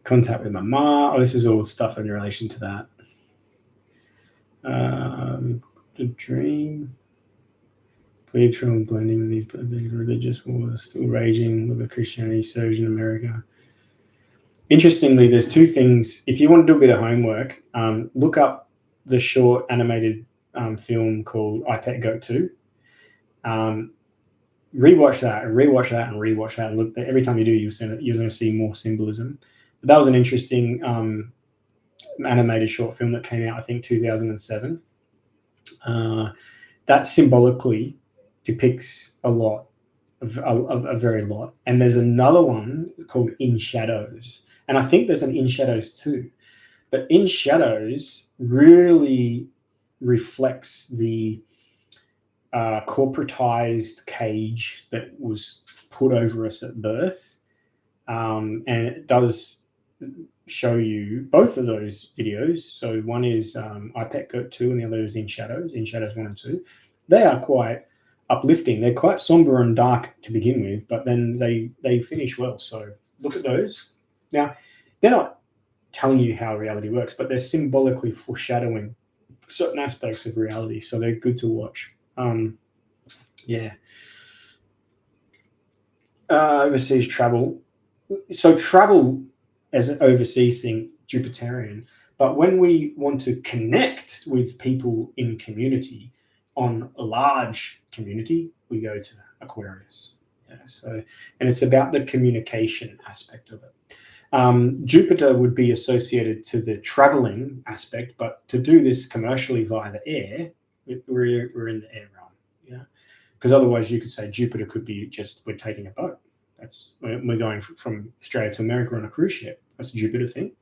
Contact with my ma. Oh, this is all stuff in relation to that. The dream. Bleed through and blending with these religious wars still raging with the Christianity surge in America. Interestingly, there's two things. If you want to do a bit of homework, look up the short animated film called I Pet Goat 2. Rewatch that and rewatch that and rewatch that. And look, every time you do, you're going to see more symbolism. But that was an interesting animated short film that came out, I think, 2007. That symbolically depicts a very lot. And there's another one called In Shadows. And I think there's an In Shadows too. But In Shadows really reflects the corporatized cage that was put over us at birth. And it does show you both of those videos. So one is I Pet Goat 2 and the other is In Shadows 1 and 2. They are quite uplifting. They're quite somber and dark to begin with, but then they finish well. So look at those. Now, they're not telling you how reality works, but they're symbolically foreshadowing certain aspects of reality, so they're good to watch. Yeah. Overseas travel. So travel as an overseas thing, Jupiterian. But when we want to connect with people in community on a large community, we go to Aquarius. Yeah, so, and it's about the communication aspect of it. Jupiter would be associated to the traveling aspect, but to do this commercially via the air, we're in the air realm. Yeah, because otherwise you could say Jupiter could be just we're taking a boat. We're going from Australia to America on a cruise ship. That's a Jupiter thing.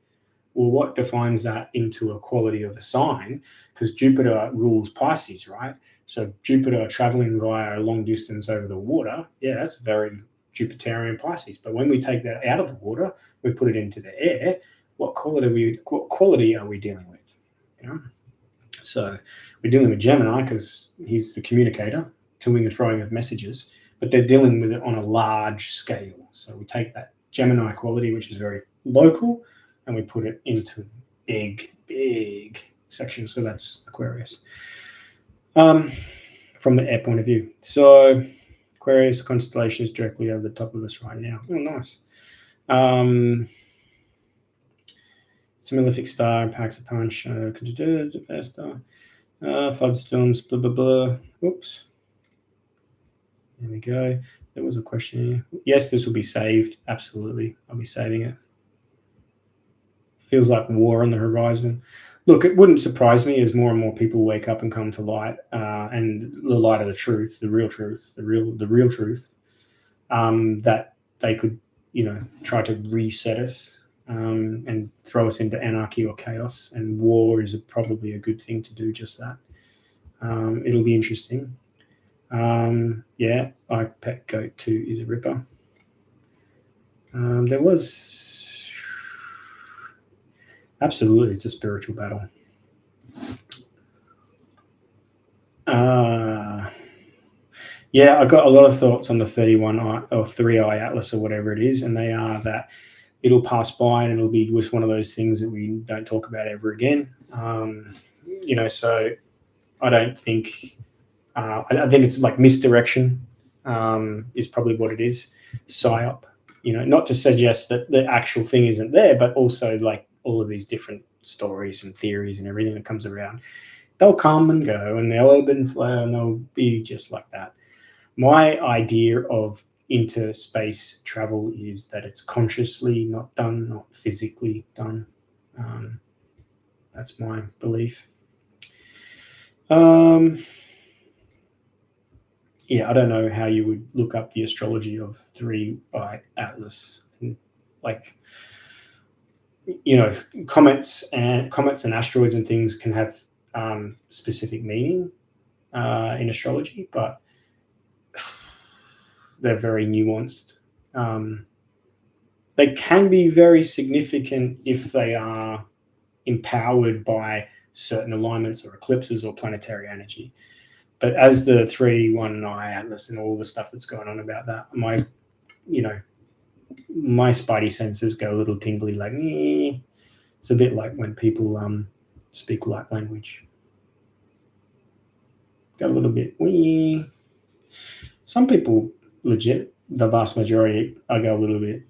Well, what defines that into a quality of a sign? Because Jupiter rules Pisces, right? So Jupiter traveling via a long distance over the water, yeah, that's very Jupiterian Pisces. But when we take that out of the water, we put it into the air. What quality are we dealing with? You know? So we're dealing with Gemini because he's the communicator, toing and froing of messages, but they're dealing with it on a large scale. So we take that Gemini quality, which is very local, and we put it into big sections. So that's Aquarius. From the air point of view. So Aquarius constellation is directly over the top of us right now. Oh, nice. It's a malefic star, impacts a punch, fast star, flood storms, blah, blah, blah. Oops. There we go. There was a question here. Yes, this will be saved. Absolutely. I'll be saving it. Feels like war on the horizon. Look, it wouldn't surprise me as more and more people wake up and come to light, and the light of the truth, the real truth, the real truth, that they could, try to reset us and throw us into anarchy or chaos. And war is probably a good thing to do just that. It'll be interesting. Yeah, my pet goat too is a ripper. There was absolutely, it's a spiritual battle. Yeah, I got a lot of thoughts on the 31 or 3i Atlas or whatever it is, and they are that it'll pass by and it'll be just one of those things that we don't talk about ever again. So I don't think. I think it's like misdirection is probably what it is. PSYOP, not to suggest that the actual thing isn't there, but also like all of these different stories and theories and everything that comes around. They'll come and go and they'll ebb and flow and they'll be just like that. My idea of interspace travel is that it's consciously not done, not physically done. That's my belief. Yeah, I don't know how you would look up the astrology of 3i Atlas. And comets and asteroids and things can have specific meaning in astrology, but they're very nuanced. They can be very significant if they are empowered by certain alignments or eclipses or planetary energy. But as the 3-1-I Atlas and all the stuff that's going on about that, my spidey senses go a little tingly, like, it's a bit like when people speak light language. Go a little bit, Some people, legit, the vast majority, I go a little bit,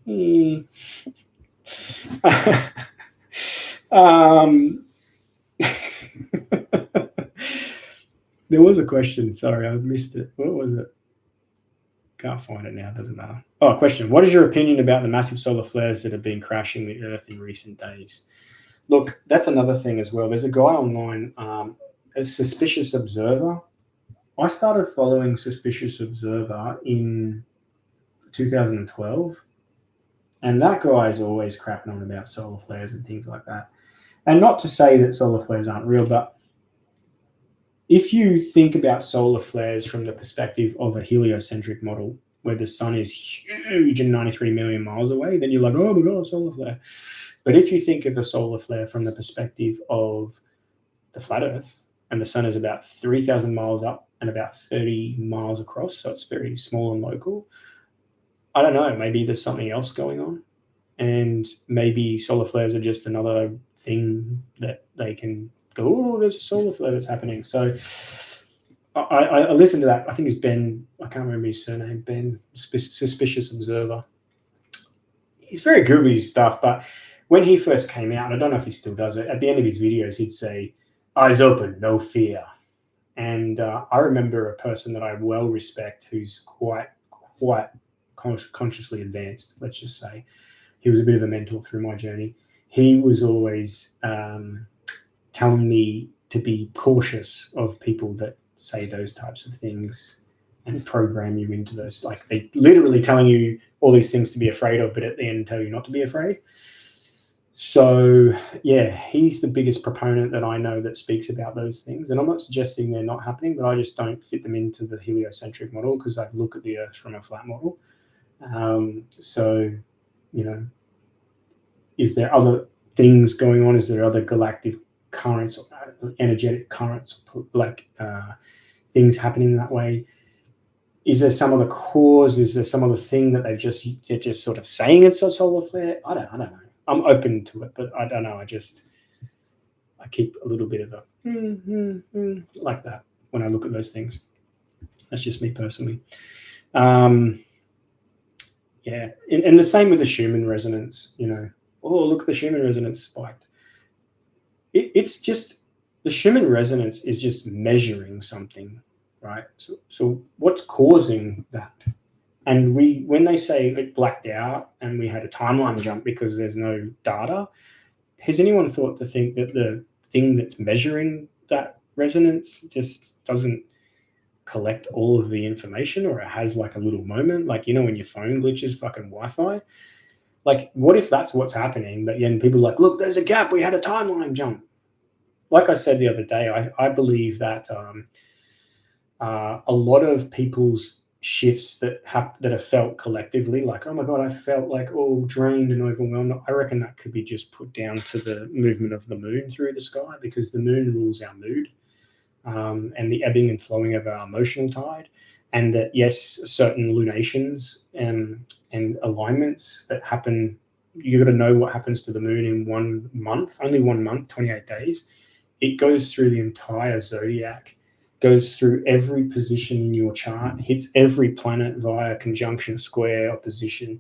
There was a question. Sorry, I missed it. What was it? Can't find it now. It doesn't matter. Oh, question. What is your opinion about the massive solar flares that have been crashing the Earth in recent days? Look, that's another thing as well. There's a guy online, a Suspicious Observer. I started following Suspicious Observer in 2012. And that guy is always crapping on about solar flares and things like that. And not to say that solar flares aren't real, but if you think about solar flares from the perspective of a heliocentric model, where the sun is huge and 93 million miles away, then you're like, oh my God, solar flare. But if you think of a solar flare from the perspective of the flat Earth, and the sun is about 3,000 miles up and about 30 miles across, so it's very small and local, I don't know, maybe there's something else going on. and maybe solar flares are just another thing that they can go, oh, there's a solar flare that's happening. So I listened to that. I think it's Ben. I can't remember his surname. Ben, Suspicious Observer. He's very good with his stuff, but when he first came out, and I don't know if he still does it, at the end of his videos, he'd say, eyes open, no fear. And I remember a person that I well respect who's quite consciously advanced, let's just say. He was a bit of a mentor through my journey. He was always telling me to be cautious of people that say those types of things and program you into those. Like, they literally telling you all these things to be afraid of, but at the end tell you not to be afraid. So, yeah, he's the biggest proponent that I know that speaks about those things. And I'm not suggesting they're not happening, but I just don't fit them into the heliocentric model because I look at the Earth from a flat model. So, you know, is there other things going on? Is there other galactic currents, energetic currents, like things happening that way? Is there some other cause? Is there some other thing that they're just sort of saying it's a solar flare? I don't know. I'm open to it, but I don't know. I keep a little bit of a like that when I look at those things. That's just me personally. Yeah, and the same with the Schumann resonance. You know, oh, look, the Schumann resonance spiked. It's just the Schumann resonance is just measuring something, right? So what's causing that? And when they say it blacked out and we had a timeline jump because there's no data, has anyone thought to think that the thing that's measuring that resonance just doesn't collect all of the information, or it has like a little moment, like, you know, when your phone glitches fucking Wi-Fi? Like, what if that's what's happening? But then people are like, look, there's a gap. We had a timeline jump. Like I said the other day, I believe that a lot of people's shifts that have felt collectively, like, oh my God, I felt like all drained and overwhelmed, I reckon that could be just put down to the movement of the moon through the sky, because the moon rules our mood and the ebbing and flowing of our emotional tide. And that, yes, certain lunations and alignments that happen, you got to know what happens to the moon in 1 month, only 1 month, 28 days. It goes through the entire zodiac, goes through every position in your chart, hits every planet via conjunction, square, opposition,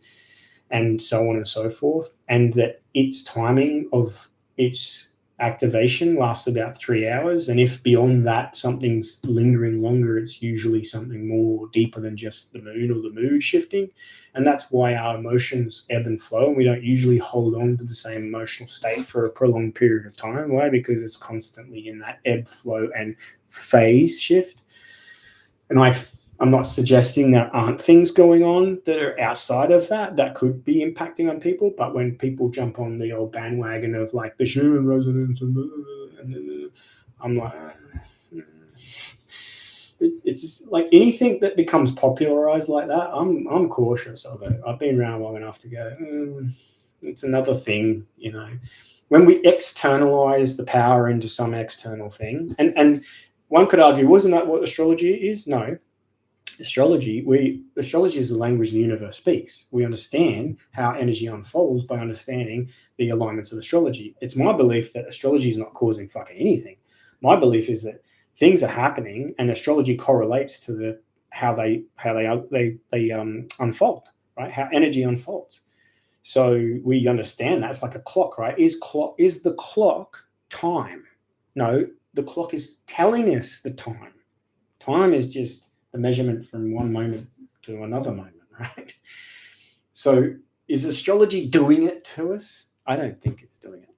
and so on and so forth. And that its timing of its activation lasts about 3 hours. And if beyond that something's lingering longer, it's usually something more deeper than just the moon or the mood shifting. And that's why our emotions ebb and flow, and we don't usually hold on to the same emotional state for a prolonged period of time. Why? Because it's constantly in that ebb, flow, and phase shift. And I'm not suggesting there aren't things going on that are outside of that could be impacting on people. But when people jump on the old bandwagon of like the Schumann resonance, and I'm like, it's like anything that becomes popularized like that, I'm cautious of it. I've been around long enough to go, it's another thing, you know. When we externalize the power into some external thing, and one could argue, wasn't that what astrology is? No. Astrology is the language the universe speaks. We understand how energy unfolds by understanding the alignments of astrology. It's my belief that astrology is not causing fucking anything. My belief is that things are happening, and astrology correlates to how they unfold, right? How energy unfolds. So we understand that it's like a clock, right? Is the clock time? No, the clock is telling us the time. Time is just the measurement from one moment to another moment, right? So is astrology doing it to us? I don't think it's doing it.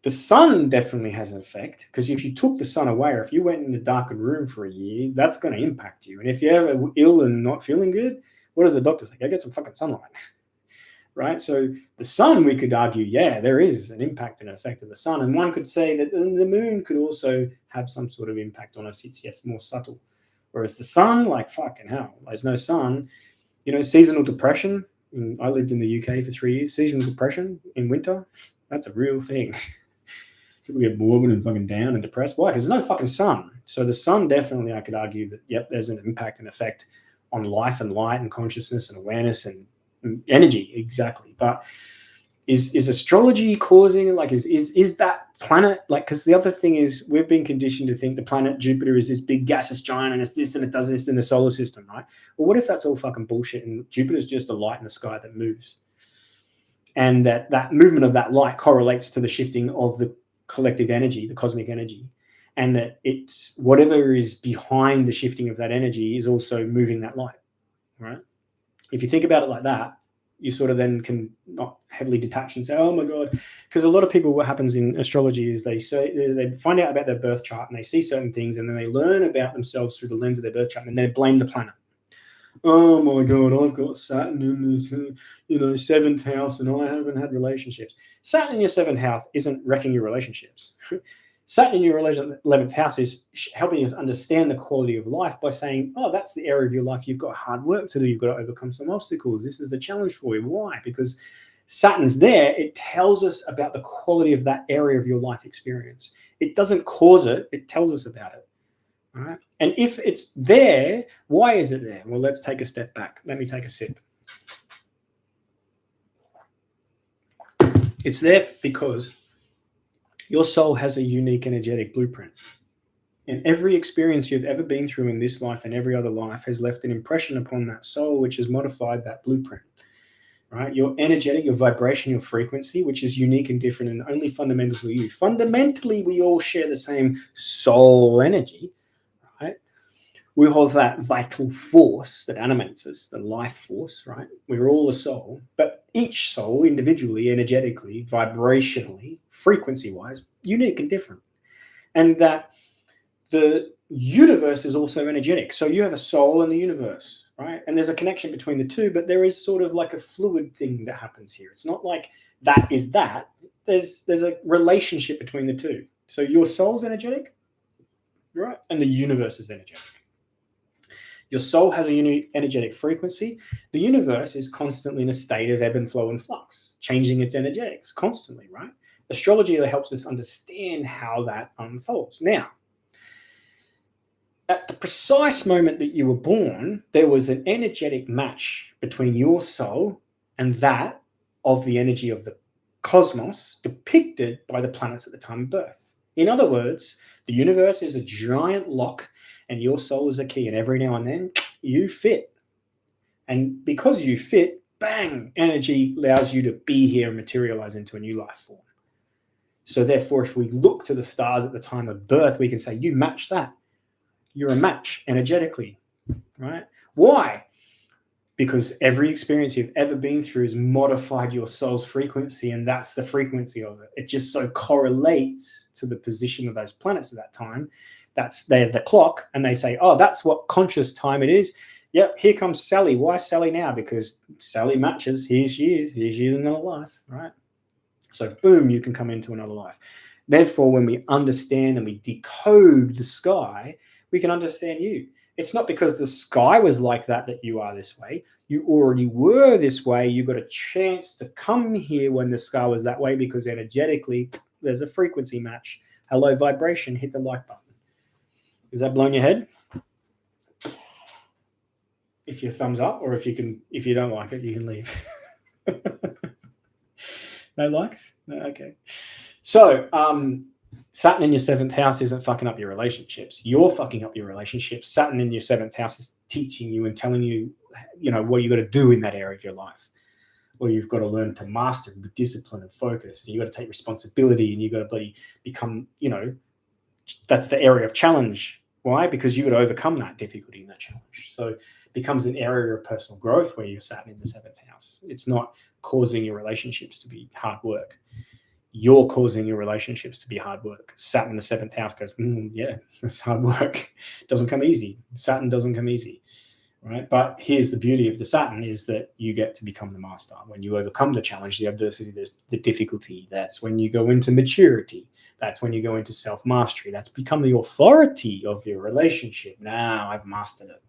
The sun definitely has an effect, because if you took the sun away, or if you went in a darkened room for a year, that's going to impact you. And if you're ever ill and not feeling good, what does the doctor say? Go get some fucking sunlight, right? So the sun, we could argue, yeah, there is an impact and an effect of the sun. And one could say that the moon could also have some sort of impact on us. It's, yes, more subtle. Whereas the sun, like, fucking hell, there's no sun. You know, seasonal depression. I lived in the UK for 3 years. Seasonal depression in winter, that's a real thing. People get morbid and fucking down and depressed. Why? Because there's no fucking sun. So the sun, definitely, I could argue that, yep, there's an impact and effect on life and light and consciousness and awareness and energy, exactly. But Is astrology causing, like, is that planet, like, because the other thing is we've been conditioned to think the planet Jupiter is this big gaseous giant and it's this and it does this in the solar system, right? Well, what if that's all fucking bullshit and Jupiter's just a light in the sky that moves, and that movement of that light correlates to the shifting of the collective energy, the cosmic energy, and that it's whatever is behind the shifting of that energy is also moving that light, right? If you think about it like that, you sort of then can not heavily detach and say, oh my God, because a lot of people, what happens in astrology is they find out about their birth chart and they see certain things and then they learn about themselves through the lens of their birth chart and they blame the planet. Oh my God, I've got Saturn in this, seventh house and I haven't had relationships. Saturn in your seventh house isn't wrecking your relationships. Saturn in your 11th house is helping us understand the quality of life by saying, oh, that's the area of your life you've got hard work to do. You've got to overcome some obstacles. This is a challenge for you. Why? Because Saturn's there. It tells us about the quality of that area of your life experience. It doesn't cause it. It tells us about it. All right. And if it's there, why is it there? Well, let's take a step back. Let me take a sip. It's there because your soul has a unique energetic blueprint. And every experience you've ever been through in this life and every other life has left an impression upon that soul, which has modified that blueprint. Right? Your energetic, your vibration, your frequency, which is unique and different and only fundamental to you. Fundamentally, we all share the same soul energy. Right? We have that vital force that animates us, the life force, right? We're all a soul, but each soul individually, energetically, vibrationally, frequency-wise, unique and different. And that the universe is also energetic. So you have a soul and the universe, right? And there's a connection between the two, but there is sort of like a fluid thing that happens here. It's not like that is that. There's a relationship between the two. So your soul's energetic, right? And the universe is energetic. Your soul has a unique energetic frequency. The universe is constantly in a state of ebb and flow and flux, changing its energetics constantly, right? Astrology helps us understand how that unfolds. Now, at the precise moment that you were born, there was an energetic match between your soul and that of the energy of the cosmos depicted by the planets at the time of birth. In other words, the universe is a giant lock and your soul is a key, and every now and then you fit. And because you fit, bang, energy allows you to be here and materialize into a new life form. So therefore, if we look to the stars at the time of birth, we can say, you match that. You're a match energetically, right? Why? Because every experience you've ever been through has modified your soul's frequency, and that's the frequency of it. It just so correlates to the position of those planets at that time. They're the clock, and they say, oh, that's what conscious time it is. Yep, here comes Sally. Why Sally now? Because Sally matches. Here she is. Here she is in another life, right? So boom, you can come into another life. Therefore, when we understand and we decode the sky, we can understand you. It's not because the sky was like that you are this way. You already were this way. You got a chance to come here when the sky was that way because energetically there's a frequency match. Hello, vibration, hit the like button. Is that blowing your head? If you thumbs up, or if you don't like it, you can leave. No likes? No, okay. So, Saturn in your 7th house isn't fucking up your relationships. You're fucking up your relationships. Saturn in your 7th house is teaching you and telling you, what you got to do in that area of your life. Well, you've got to learn to master and be disciplined and focused. And you got to take responsibility, and you got to become, that's the area of challenge. Why? Because you got to overcome that difficulty in that challenge. So it becomes an area of personal growth where you're Saturn in the 7th house. It's not causing your relationships to be hard work. You're causing your relationships to be hard work. Saturn in the 7th house goes, yeah, it's hard work. It doesn't come easy. Saturn doesn't come easy, right? But here's the beauty of the Saturn is that you get to become the master. When you overcome the challenge, the adversity, the difficulty, that's when you go into maturity. That's when you go into self-mastery. That's become the authority of your relationship. Now I've mastered it.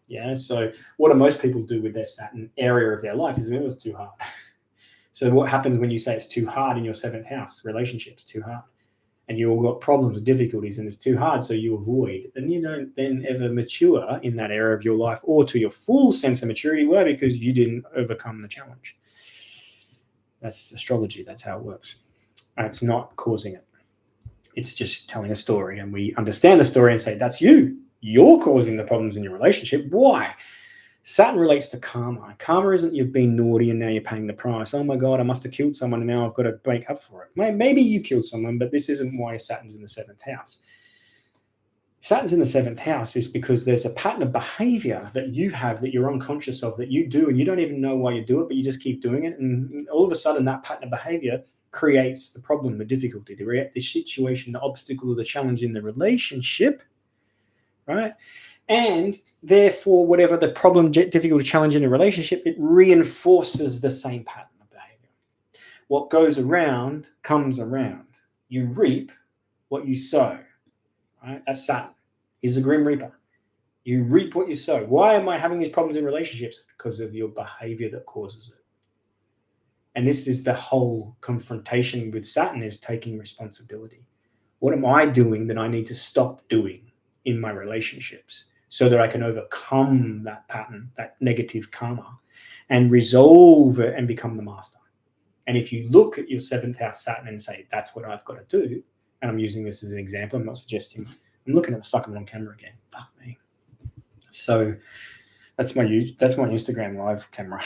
Yeah, so what do most people do with their Saturn area of their life is it was too hard. So what happens when you say it's too hard in your 7th house? Relationships, too hard. And you all got problems and difficulties and it's too hard, so you avoid. And you don't then ever mature in that area of your life or to your full sense of maturity. Why? Because you didn't overcome the challenge. That's astrology. That's how it works. It's not causing it. It's just telling a story, and we understand the story and say, that's you. You're causing the problems in your relationship. Why? Saturn relates to karma. Karma isn't you've been naughty and now you're paying the price. Oh my God, I must have killed someone and now I've got to make up for it. Maybe you killed someone, but this isn't why Saturn's in the 7th house. Saturn's in the 7th house is because there's a pattern of behavior that you have that you're unconscious of, that you do, and you don't even know why you do it, but you just keep doing it. And all of a sudden, that pattern of behavior creates the problem, the difficulty, the situation, the obstacle, or the challenge in the relationship, right? And therefore, whatever the problem, difficult, challenge in a relationship, it reinforces the same pattern of behavior. What goes around comes around. You reap what you sow. Right? That's Saturn. He's a grim reaper. You reap what you sow. Why am I having these problems in relationships? Because of your behavior that causes it. And this is the whole confrontation with Saturn, is taking responsibility. What am I doing that I need to stop doing in my relationships so that I can overcome that pattern, that negative karma, and resolve it and become the master? And if you look at your 7th house Saturn and say, that's what I've got to do, and I'm using this as an example, I'm not suggesting, I'm looking at the fucking wrong camera again. Fuck me. So that's my Instagram live camera.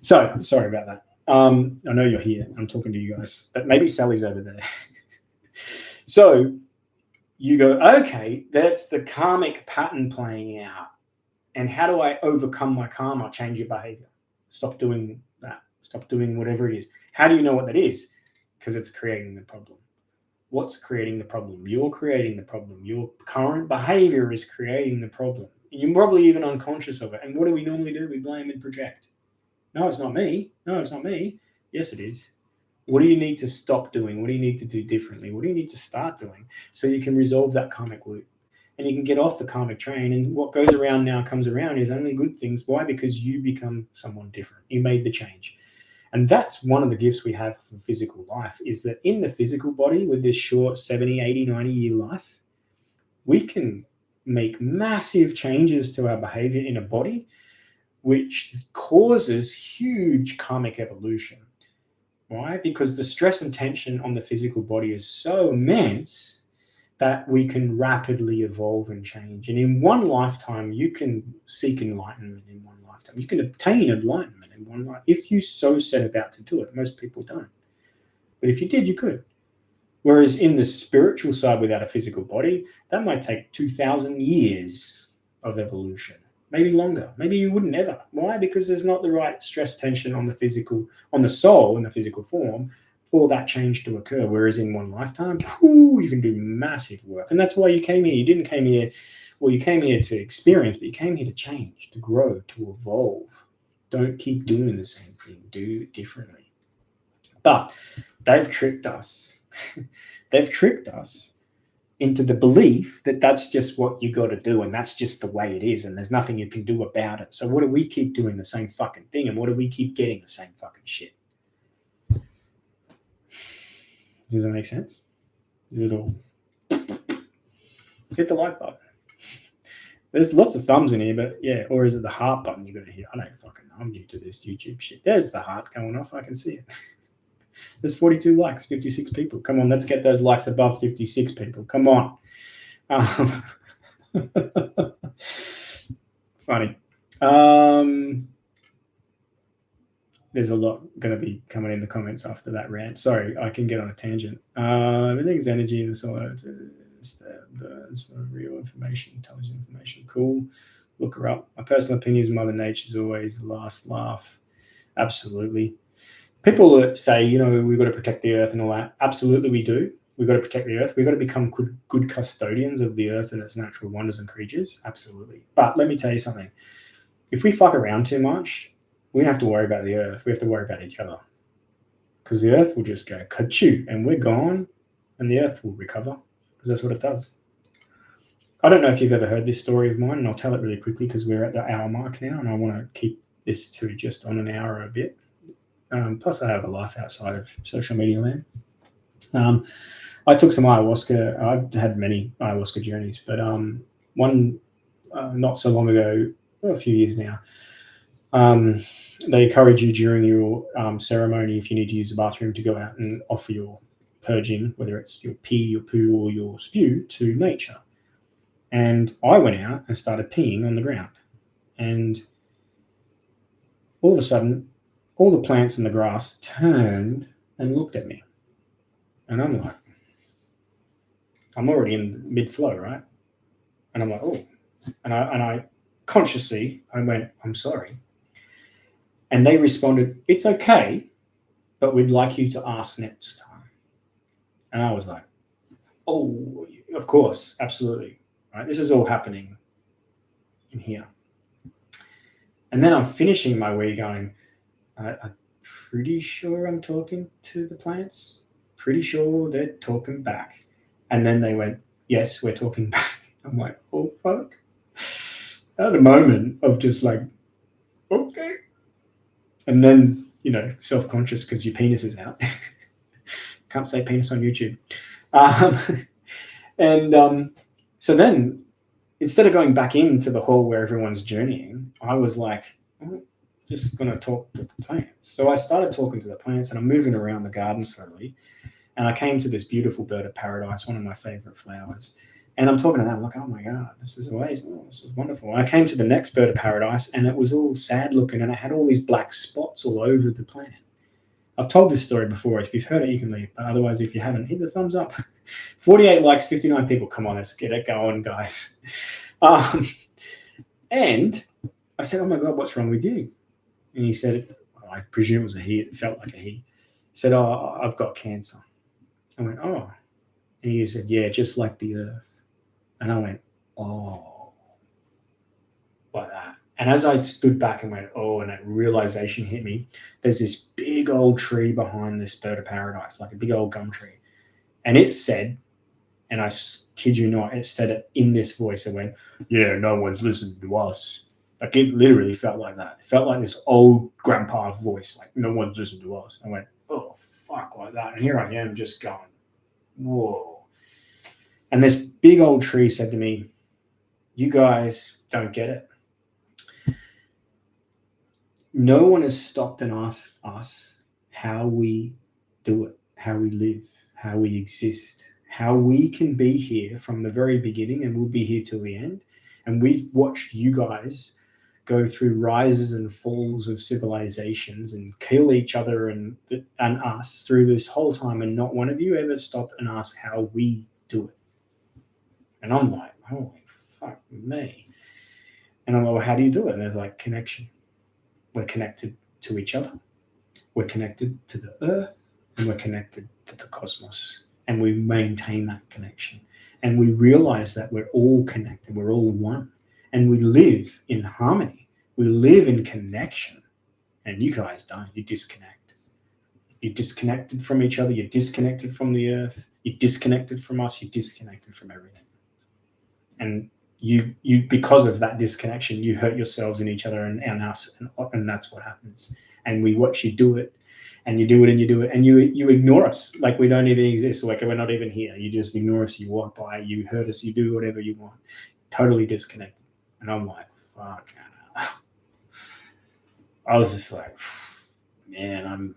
So sorry about that. I know you're here. I'm talking to you guys, but maybe Sally's over there. So you go, okay, that's the karmic pattern playing out. And how do I overcome my karma? Change your behavior. Stop doing that. Stop doing whatever it is. How do you know what that is? Because it's creating the problem. What's creating the problem? You're creating the problem. Your current behavior is creating the problem. You're probably even unconscious of it. And what do we normally do? We blame and project. No, it's not me. No, it's not me. Yes, it is. What do you need to stop doing? What do you need to do differently? What do you need to start doing so you can resolve that karmic loop? And you can get off the karmic train. And what goes around now comes around is only good things. Why? Because you become someone different. You made the change. And that's one of the gifts we have for physical life, is that in the physical body, with this short 70, 80, 90-year life, we can make massive changes to our behavior in a body, which causes huge karmic evolution. Why? Because the stress and tension on the physical body is so immense that we can rapidly evolve and change. And in one lifetime, you can seek enlightenment in one lifetime. You can obtain enlightenment in one life if you so set about to do it. Most people don't. But if you did, you could. Whereas in the spiritual side, without a physical body, that might take 2,000 years of evolution. Maybe longer. Maybe you wouldn't ever. Why? Because there's not the right stress tension on the physical, on the soul in the physical form for that change to occur. Whereas in one lifetime, you can do massive work. And that's why you came here. You didn't came here, well, you came here to experience, but you came here to change, to grow, to evolve. Don't keep doing the same thing. Do it differently. But they've tricked us. They've tricked us into the belief that that's just what you got to do, and that's just the way it is, and there's nothing you can do about it. So what do we keep doing the same fucking thing, and what do we keep getting the same fucking shit? Does that make sense? Is it all? Hit the like button. There's lots of thumbs in here, but yeah, or is it the heart button you got to hit? I don't fucking know. I'm new to this YouTube shit. There's the heart going off. I can see it. There's 42 likes, 56 people. Come on, let's get those likes above 56 people. Come on. Funny. There's a lot going to be coming in the comments after that rant. Sorry, I can get on a tangent. Everything's energy in the solar burns for real information, intelligent information. Cool. Look her up. My personal opinion is Mother Nature's always the last laugh. Absolutely. People that say, we've got to protect the earth and all that. Absolutely, we do. We've got to protect the earth. We've got to become good custodians of the earth and its natural wonders and creatures. Absolutely. But let me tell you something. If we fuck around too much, we don't have to worry about the earth. We have to worry about each other. Because the earth will just go ka-choo, and we're gone, and the earth will recover, because that's what it does. I don't know if you've ever heard this story of mine, and I'll tell it really quickly because we're at the hour mark now, and I want to keep this to just on an hour a bit. Plus, I have a life outside of social media land. I took some ayahuasca. I've had many ayahuasca journeys, but one not so long ago, a few years now, they encourage you during your ceremony, if you need to use the bathroom, to go out and offer your purging, whether it's your pee, your poo, or your spew, to nature. And I went out and started peeing on the ground. And all of a sudden, all the plants in the grass turned and looked at me. And I'm like, I'm already in mid-flow, right? And I'm like, oh. And I consciously, I went, I'm sorry. And they responded, it's okay, but we'd like you to ask next time. And I was like, oh, of course, absolutely. Right? This is all happening in here. And then I'm finishing my wee going, I'm pretty sure I'm talking to the plants. Pretty sure they're talking back. And then they went, yes, we're talking back. I'm like, oh, fuck. I had a moment of just like, okay. And then, self-conscious because your penis is out. Can't say penis on YouTube. So then, instead of going back into the hall where everyone's journeying, I was like, I'm just going to talk to the plants. So I started talking to the plants, and I'm moving around the garden slowly. And I came to this beautiful bird of paradise, one of my favorite flowers. And I'm talking to them, I'm like, oh my God, this is amazing. Oh, this is wonderful. And I came to the next bird of paradise, and it was all sad looking, and it had all these black spots all over the plant. I've told this story before. If you've heard it, you can leave. But otherwise, if you haven't, hit the thumbs up. 48 likes, 59 people. Come on, let's get it going, guys. And I said, oh my God, what's wrong with you? And he said, I presume it was a he. It felt like a he. He said, oh, I've got cancer. I went, oh. And he said, yeah, just like the earth. And I went, oh, like that. And as I stood back and went, oh, and that realization hit me, there's this big old tree behind this bird of paradise, like a big old gum tree. And it said, and I kid you not, it said it in this voice. It went, yeah, no one's listening to us. Like it literally felt like that. It felt like this old grandpa voice, like no one's listening to us. I went, oh, fuck, like that. And here I am just going, whoa. And this big old tree said to me, you guys don't get it. No one has stopped and asked us how we do it, how we live, how we exist, how we can be here from the very beginning, and we'll be here till the end. And we've watched you guys go through rises and falls of civilizations and kill each other and us through this whole time, and not one of you ever stopped and asked how we do it. And I'm like, holy fuck me. And I'm like, well, how do you do it? And there's like connection. We're connected to each other. We're connected to the earth, and we're connected to the cosmos. And we maintain that connection. And we realize that we're all connected. We're all one. And we live in harmony. We live in connection. And you guys don't. You disconnect. You're disconnected from each other. You're disconnected from the earth. You're disconnected from us. You're disconnected from everything. And you because of that disconnection, you hurt yourselves and each other and us. And that's what happens. And we watch you do it. And you do it and you do it. And you ignore us like we don't even exist. Like we're not even here. You just ignore us. You walk by. You hurt us. You do whatever you want. Totally disconnected. And I'm like, fuck. I was just like, man,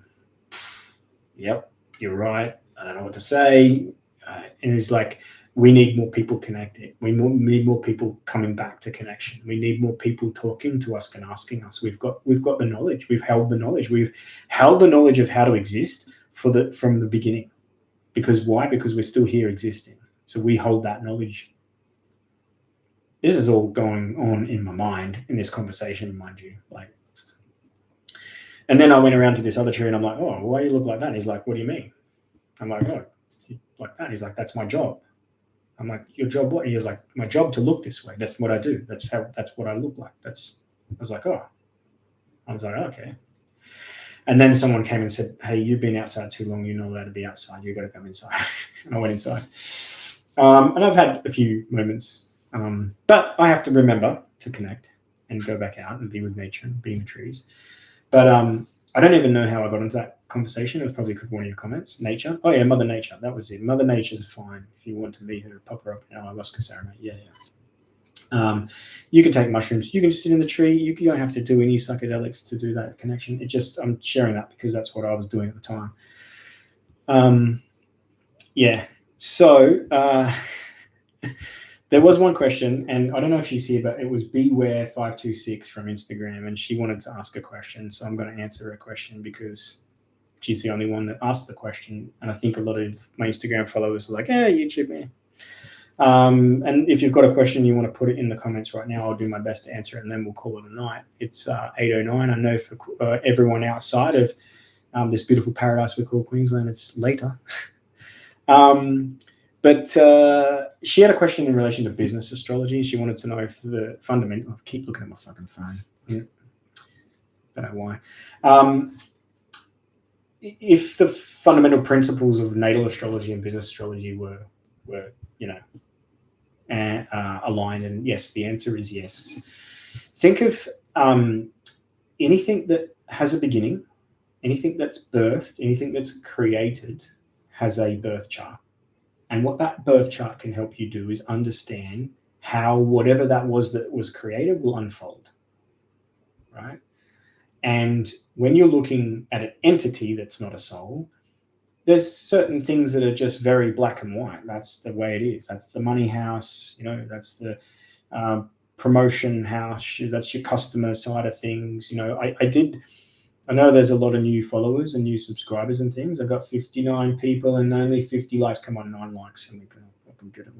yep, you're right. I don't know what to say. And it's like, we need more people connected. We need more people coming back to connection. We need more people talking to us and asking us. We've got the knowledge. We've held the knowledge. We've held the knowledge of how to exist from the beginning. Because why? Because we're still here existing. So we hold that knowledge. This is all going on in my mind in this conversation, mind you. And then I went around to this other tree and I'm like, oh, why do you look like that? And he's like, what do you mean? I'm like, oh, like that. He's like, that's my job. I'm like, your job what? He was like, my job to look this way. That's what I do. That's what I look like. I was like, oh. I was like, okay. And then someone came and said, hey, you've been outside too long. You're not allowed to be outside. You've got to come inside. And I went inside. And I've had a few moments. But I have to remember to connect and go back out and be with nature and be in the trees. But I don't even know how I got into that conversation. It was probably one of your comments. Nature. Oh, yeah, Mother Nature. That was it. Mother Nature's fine. If you want to meet her, pop her up in ayahuasca ceremony. Yeah. You can take mushrooms. You can sit in the tree. You don't have to do any psychedelics to do that connection. I'm sharing that because that's what I was doing at the time. Yeah. So there was one question, and I don't know if she's here, but it was Beware526 from Instagram, and she wanted to ask a question. So I'm going to answer her question because she's the only one that asked the question. And I think a lot of my Instagram followers are like, "Hey, YouTube man." And if you've got a question, you want to put it in the comments right now. I'll do my best to answer it, and then we'll call it a night. It's 8:09. I know for everyone outside of this beautiful paradise we call Queensland, it's later. But she had a question in relation to business astrology. She wanted to know if the fundamental. I keep looking at my fucking phone. Yeah. Don't know why. If the fundamental principles of natal astrology and business astrology were aligned, and yes, the answer is yes. Think of anything that has a beginning, anything that's birthed, anything that's created has a birth chart. And what that birth chart can help you do is understand how whatever that was created will unfold, right? And when you're looking at an entity that's not a soul, there's certain things that are just very black and white. That's the way it is. That's the money house, that's the promotion house. That's your customer side of things. I know there's a lot of new followers and new subscribers and things. I've got 59 people and only 50 likes. Come on, 9 likes, and we can get it.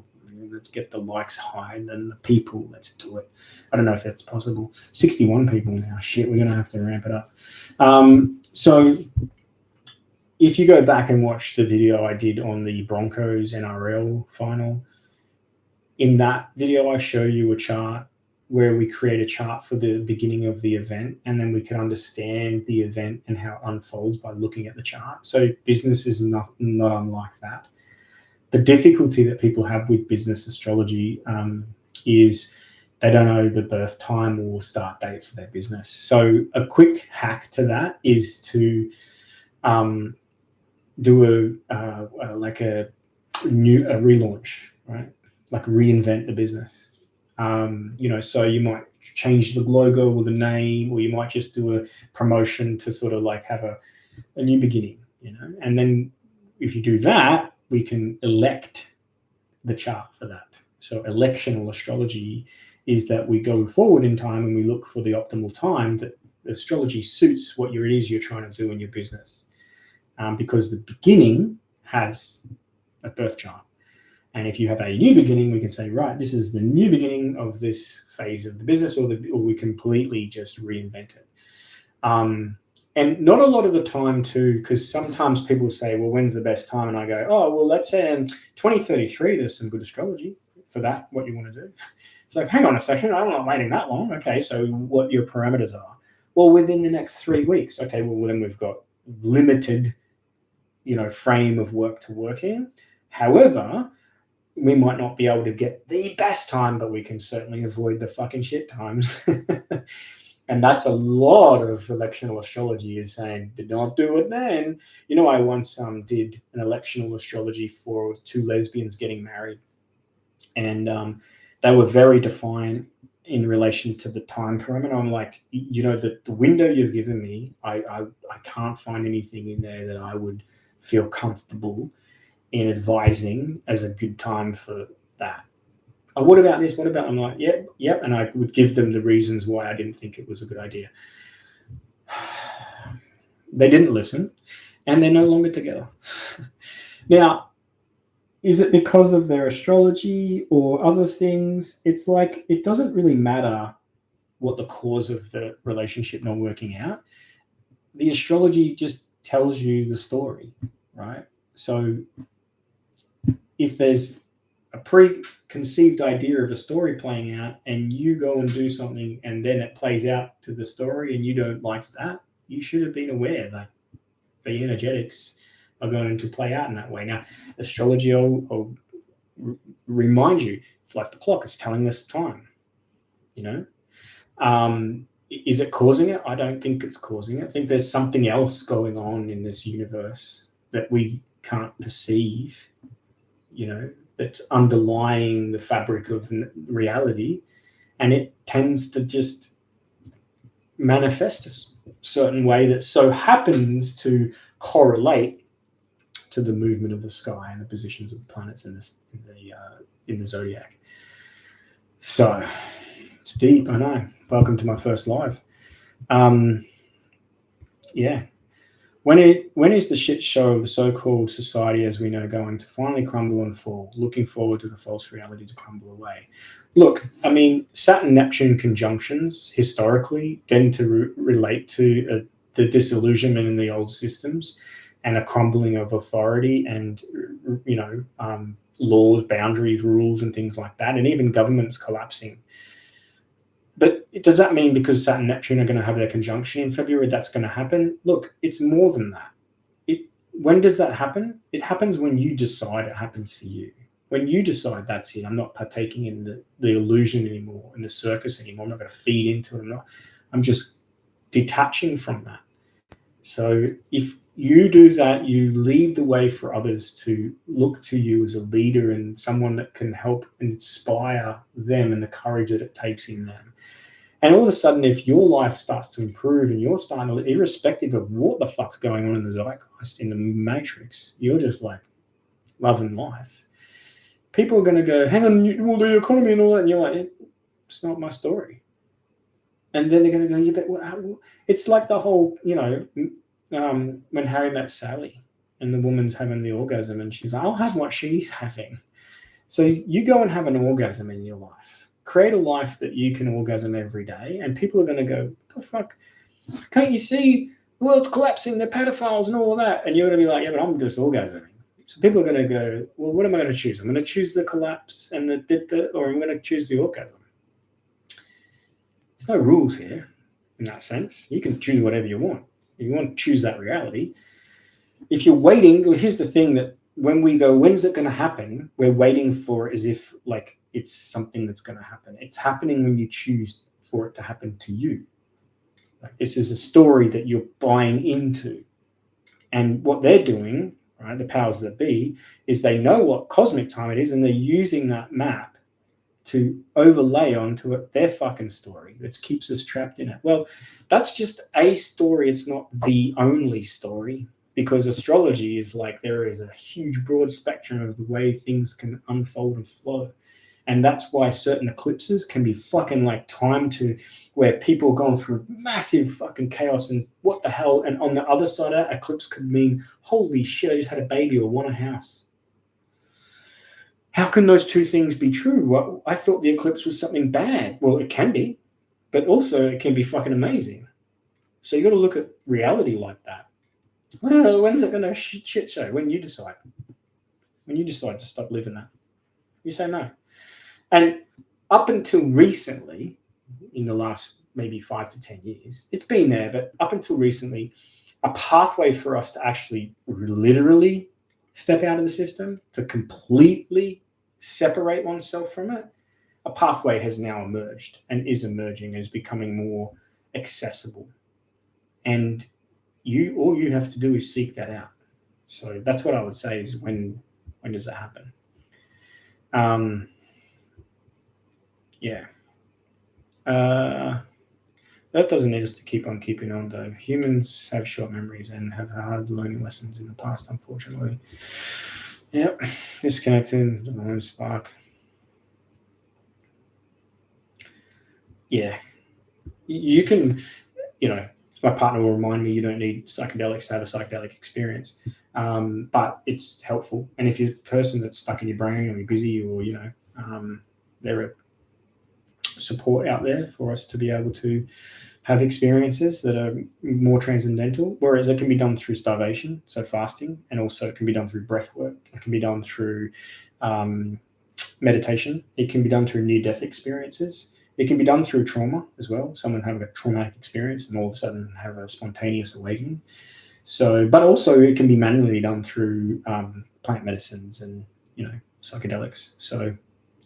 Let's get the likes higher than the people. Let's do it. I don't know if that's possible. 61 people now. Shit, we're going to have to ramp it up. So if you go back and watch the video I did on the Broncos NRL final, in that video I show you a chart where we create a chart for the beginning of the event, and then we can understand the event and how it unfolds by looking at the chart. So business is not unlike that. The difficulty that people have with business astrology is they don't know the birth time or start date for their business. So a quick hack to that is to do a relaunch, right? Like reinvent the business. So you might change the logo or the name, or you might just do a promotion to sort of like have a new beginning, and then if you do that, we can elect the chart for that. So electional astrology is that we go forward in time and we look for the optimal time that astrology suits what it is you're trying to do in your business, because the beginning has a birth chart. And if you have a new beginning, we can say, right, this is the new beginning of this phase of the business, or we completely just reinvent it. And not a lot of the time too, because sometimes people say, well, when's the best time? And I go, oh, well, let's say in 2033, there's some good astrology for that, what you want to do. It's like, hang on a second, I'm not waiting that long. Okay, so what your parameters are? Well, within the next 3 weeks. Okay, well, then we've got limited, frame of work to work in. However, we might not be able to get the best time, but we can certainly avoid the fucking shit times. And that's a lot of electional astrology is saying, did not do it then. I once did an electional astrology for 2 lesbians getting married. And they were very defined in relation to the time parameter. I'm like, the window you've given me, I can't find anything in there that I would feel comfortable in advising as a good time for that. Oh, what about this? What about? I'm like, yep. And I would give them the reasons why I didn't think it was a good idea. They didn't listen, and they're no longer together. Now, is it because of their astrology or other things? It's like, it doesn't really matter what the cause of the relationship not working out. The astrology just tells you the story, right? So if there's a preconceived idea of a story playing out and you go and do something and then it plays out to the story and you don't like that, you should have been aware that the energetics are going to play out in that way. Now, astrology will remind you, it's like the clock, it's telling us time, Is it causing it? I don't think it's causing it. I think there's something else going on in this universe that we can't perceive, that's underlying the fabric of reality. and it tends to just manifest a certain way that so happens to correlate to the movement of the sky and the positions of the planets in the zodiac. So it's deep, I know. Welcome to my first live. Yeah. When is the shit show of the so-called society as we know going to finally crumble and fall? Looking forward to the false reality to crumble away. Look, I mean, Saturn-Neptune conjunctions historically tend to relate to the disillusionment in the old systems and a crumbling of authority and, laws, boundaries, rules, and things like that, and even governments collapsing. But does that mean because Saturn and Neptune are going to have their conjunction in February, that's going to happen? Look, it's more than that. When does that happen? It happens when you decide it happens for you. When you decide that's it, I'm not partaking in the illusion anymore, in the circus anymore. I'm not going to feed into it. I'm just detaching from that. So if you do that, you lead the way for others to look to you as a leader and someone that can help inspire them and the courage that it takes in them. And all of a sudden, if your life starts to improve and you're starting to, irrespective of what the fuck's going on in the zeitgeist, in the matrix, you're just like loving life. People are going to go, hang on, well, the economy and all that. And you're like, it's not my story. And then they're going to go, it's like the whole, when Harry met Sally and the woman's having the orgasm and she's like, I'll have what she's having. So you go and have an orgasm in your life. Create a life that you can orgasm every day, and people are going to go, what the fuck? Can't you see the world's collapsing, they're pedophiles and all of that? And you're going to be like, yeah, but I'm just orgasming. So people are going to go, well, what am I going to choose? I'm going to choose the collapse and or I'm going to choose the orgasm. There's no rules here in that sense. You can choose whatever you want. You want to choose that reality. If you're waiting, well, here's the thing that when we go, when's it going to happen? We're waiting for it as if like it's something that's going to happen. It's happening when you choose for it to happen to you. Like this is a story that you're buying into. And what they're doing, right, the powers that be, is they know what cosmic time it is and they're using that map to overlay onto it their fucking story that keeps us trapped in it. Well, that's just a story. It's not the only story. Because astrology is like there is a huge broad spectrum of the way things can unfold and flow. And that's why certain eclipses can be fucking like timed to where people are going through massive fucking chaos and what the hell. And on the other side of that, eclipse could mean, holy shit, I just had a baby or won a house. How can those two things be true? Well, I thought the eclipse was something bad. Well, it can be, but also it can be fucking amazing. So you got to look at reality like that. Well, when's it going to shit show? When you decide. When you decide to stop living that. You say no. And up until recently, in the last maybe 5 to 10 years, it's been there, but up until recently, a pathway for us to actually literally step out of the system, to completely separate oneself from it, a pathway has now emerged and is emerging and is becoming more accessible. And all you have to do is seek that out. So that's what I would say is when does that happen? That doesn't need us to keep on keeping on though. Humans have short memories and have hard learning lessons in the past, unfortunately. Yep, disconnected, the mind spark. Yeah, you can, my partner will remind me you don't need psychedelics to have a psychedelic experience, but it's helpful. And if you're a person that's stuck in your brain or you're busy or, there are support out there for us to be able to have experiences that are more transcendental, whereas it can be done through starvation, so fasting, and also it can be done through breath work. It can be done through meditation. It can be done through near-death experiences. It can be done through trauma as well. Someone having a traumatic experience and all of a sudden have a spontaneous awakening. So, but also it can be manually done through plant medicines and, psychedelics. So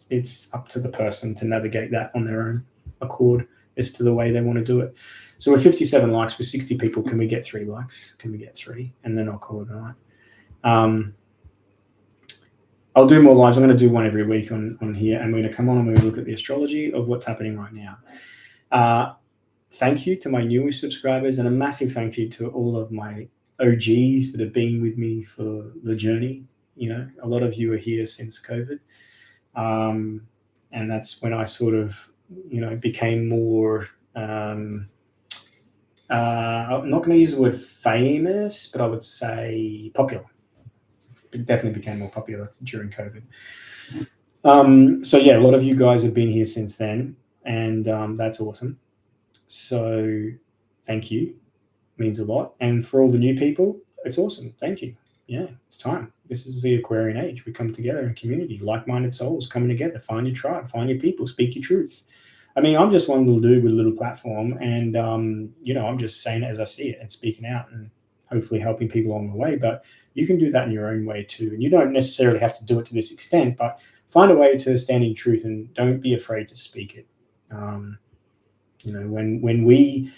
it's up to the person to navigate that on their own accord as to the way they want to do it. So with 57 likes, with 60 people, can we get 3 likes? Can we get 3? And then I'll call it a night. I'll do more lives. I'm going to do one every week on here, and we're going to come on and we're going to look at the astrology of what's happening right now. Thank you to my newest subscribers, and a massive thank you to all of my OGs that have been with me for the journey. You know, a lot of you are here since COVID. And that's when I sort of, you know, became more, I'm not going to use the word famous, but I would say popular. It definitely became more popular during COVID. So yeah, a lot of you guys have been here since then, and that's awesome. So thank you. It means a lot. And for all the new people, it's awesome. Thank you. Yeah, it's time. This is the Aquarian age. We come together in community, like-minded souls coming together. Find your tribe, find your people, speak your truth. I mean, I'm just one little dude with a little platform, and you know, I'm just saying it as I see it and speaking out and hopefully helping people along the way. But you can do that in your own way too, and you don't necessarily have to do it to this extent. But find a way to stand in truth, and don't be afraid to speak it. You know, when we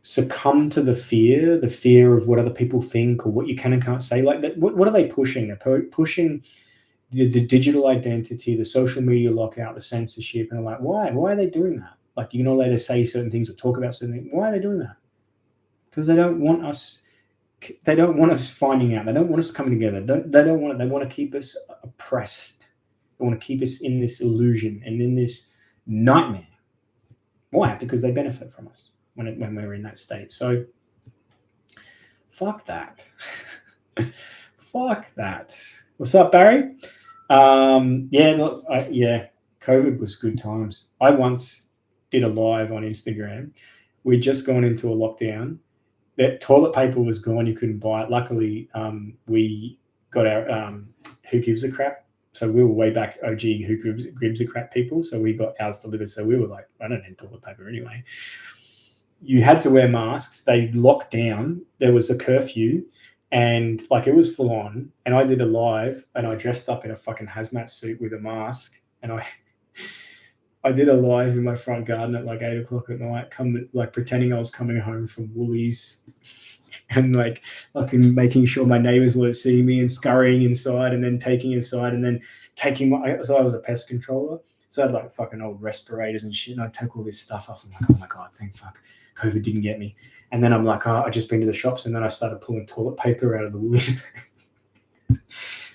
succumb to the fear of what other people think or what you can and can't say, like that, what are they pushing? They're pushing the digital identity, the social media lockout, the censorship, and like, why are they doing that? Like, you're not allowed to say certain things or talk about certain things. Why are they doing that? Because they don't want us finding out. They don't want us coming together. They want to keep us oppressed. They want to keep us in this illusion and in this nightmare. Why? Because they benefit from us when we're in that state. So fuck that. Fuck that. What's up, Barry? Yeah, COVID was good times. I once did a live on Instagram. We'd just gone into a lockdown. That toilet paper was gone. You couldn't buy it. Luckily, we got our Who Gives a Crap. So we were way back OG Who Gives a Crap people. So we got ours delivered. So we were like, I don't need toilet paper anyway. You had to wear masks. They locked down. There was a curfew. And like, it was full on. And I did a live, and I dressed up in a fucking hazmat suit with a mask. And I did a live in my front garden at like 8 o'clock at night, pretending I was coming home from Woolies, and like fucking making sure my neighbors weren't seeing me, and scurrying inside, and then taking inside, and then taking so I was a pest controller. So I had like fucking old respirators and shit. And I took all this stuff off. I'm like, oh my God, thank fuck. COVID didn't get me. And then I'm like, oh, I just been to the shops, and then I started pulling toilet paper out of the Woolies.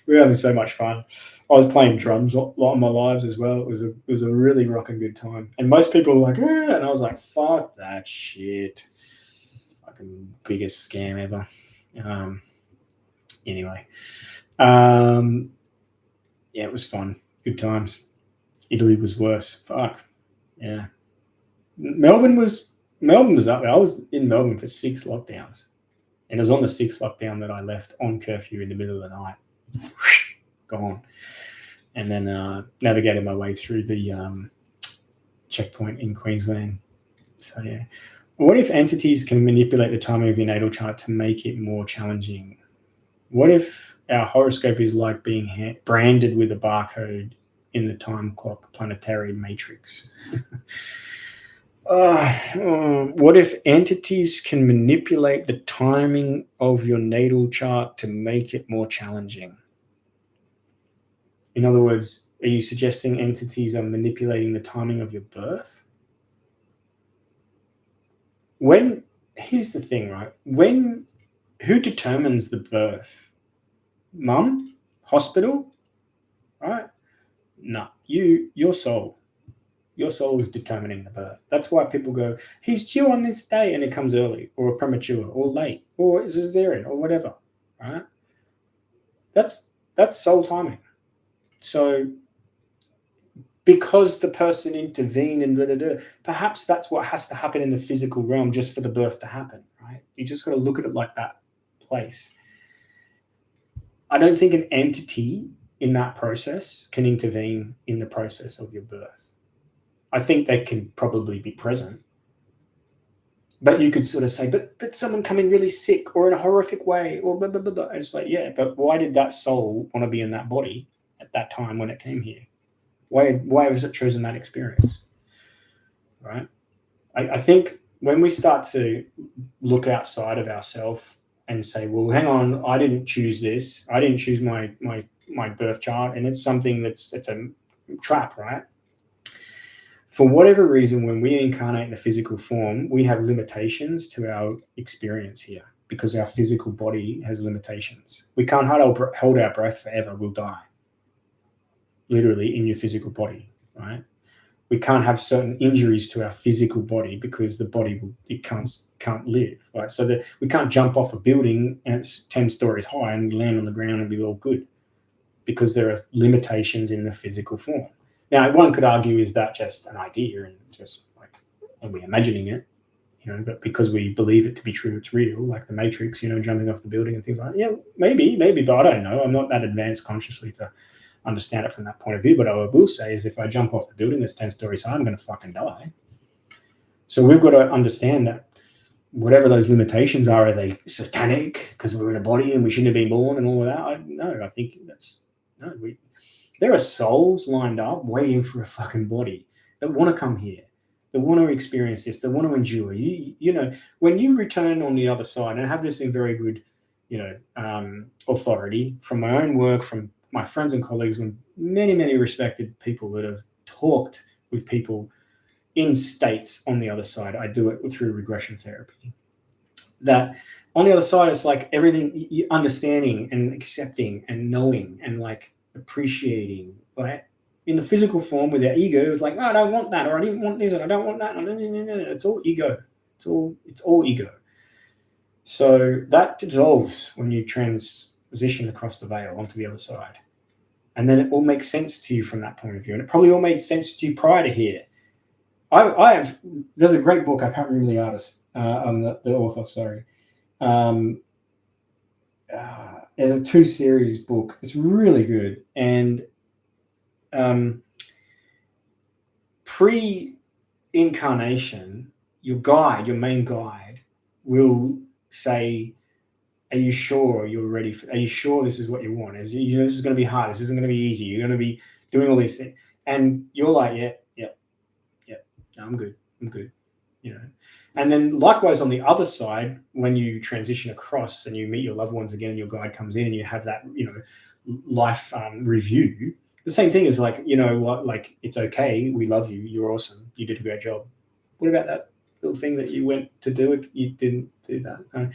We were having so much fun. I was playing drums a lot of my lives as well. It was a really rocking good time. And most people were like, eh, and I was like, fuck that shit. Fucking biggest scam ever. Anyway. Yeah, it was fun. Good times. Italy was worse. Fuck. Yeah. Melbourne was up there. I was in Melbourne for 6 lockdowns. And it was on the 6th lockdown that I left on curfew in the middle of the night. Gone. And then navigated my way through the checkpoint in Queensland. So yeah. What if entities can manipulate the timing of your natal chart to make it more challenging? What if our horoscope is like being branded with a barcode in the time clock planetary matrix? What if entities can manipulate the timing of your natal chart to make it more challenging? In other words, are you suggesting entities are manipulating the timing of your birth? Here's the thing, right? Who determines the birth? Mum? Hospital? Right? No, your soul. Your soul is determining the birth. That's why people go, he's due on this day, and it comes early, or premature, or late, or is cesarean, or whatever, right? That's soul timing. So because the person intervened and perhaps that's what has to happen in the physical realm just for the birth to happen, right? You just got to look at it like that place. I don't think an entity in that process can intervene in the process of your birth. I think they can probably be present. But you could sort of say, but someone come in really sick or in a horrific way or blah, blah, blah, blah. And it's like, yeah, but why did that soul want to be in that body at that time when it came here? Why has it chosen that experience? Right? I think when we start to look outside of ourselves and say, well, hang on, I didn't choose this. I didn't choose my my birth chart, and it's something it's a trap, right? For whatever reason, when we incarnate in a physical form, we have limitations to our experience here because our physical body has limitations. We can't hold our breath forever. We'll die, literally, in your physical body, right? We can't have certain injuries to our physical body because the body can't live, right? So that we can't jump off a building and it's 10 stories high and land on the ground and be all good because there are limitations in the physical form. Now, one could argue, is that just an idea and just like, are we imagining it? But because we believe it to be true, it's real, like the Matrix, jumping off the building and things like that. Yeah, maybe, but I don't know. I'm not that advanced consciously to understand it from that point of view. But what I will say is if I jump off the building that's 10 stories high, I'm going to fucking die. So we've got to understand that whatever those limitations are they satanic because we're in a body and we shouldn't have been born and all of that? I think there are souls lined up waiting for a fucking body that want to come here, that want to experience this, that want to endure. When you return on the other side, and I have this in very good, authority from my own work, from my friends and colleagues, when many, many respected people that have talked with people in states on the other side. I do it through regression therapy. That on the other side, it's like everything, understanding and accepting and knowing and like appreciating, right? In the physical form with our ego, it's like, no, I don't want that, or I didn't want this, and I don't want that. No. It's all ego. It's all ego. So that dissolves when you transition across the veil onto the other side. And then it all makes sense to you from that point of view. And it probably all made sense to you prior to here. There's a great book, I can't remember the artist, the author, sorry. There's a 2-series book. It's really good. And pre-incarnation, your main guide, will say, are you sure you're ready? Are you sure this is what you want? This is going to be hard. This isn't going to be easy. You're going to be doing all these things. And you're like, yeah, no, I'm good. And then likewise on the other side, when you transition across and you meet your loved ones again and your guide comes in and you have that, life review, the same thing is like, like, it's okay. We love you. You're awesome. You did a great job. What about that little thing that you went to do? You didn't do that.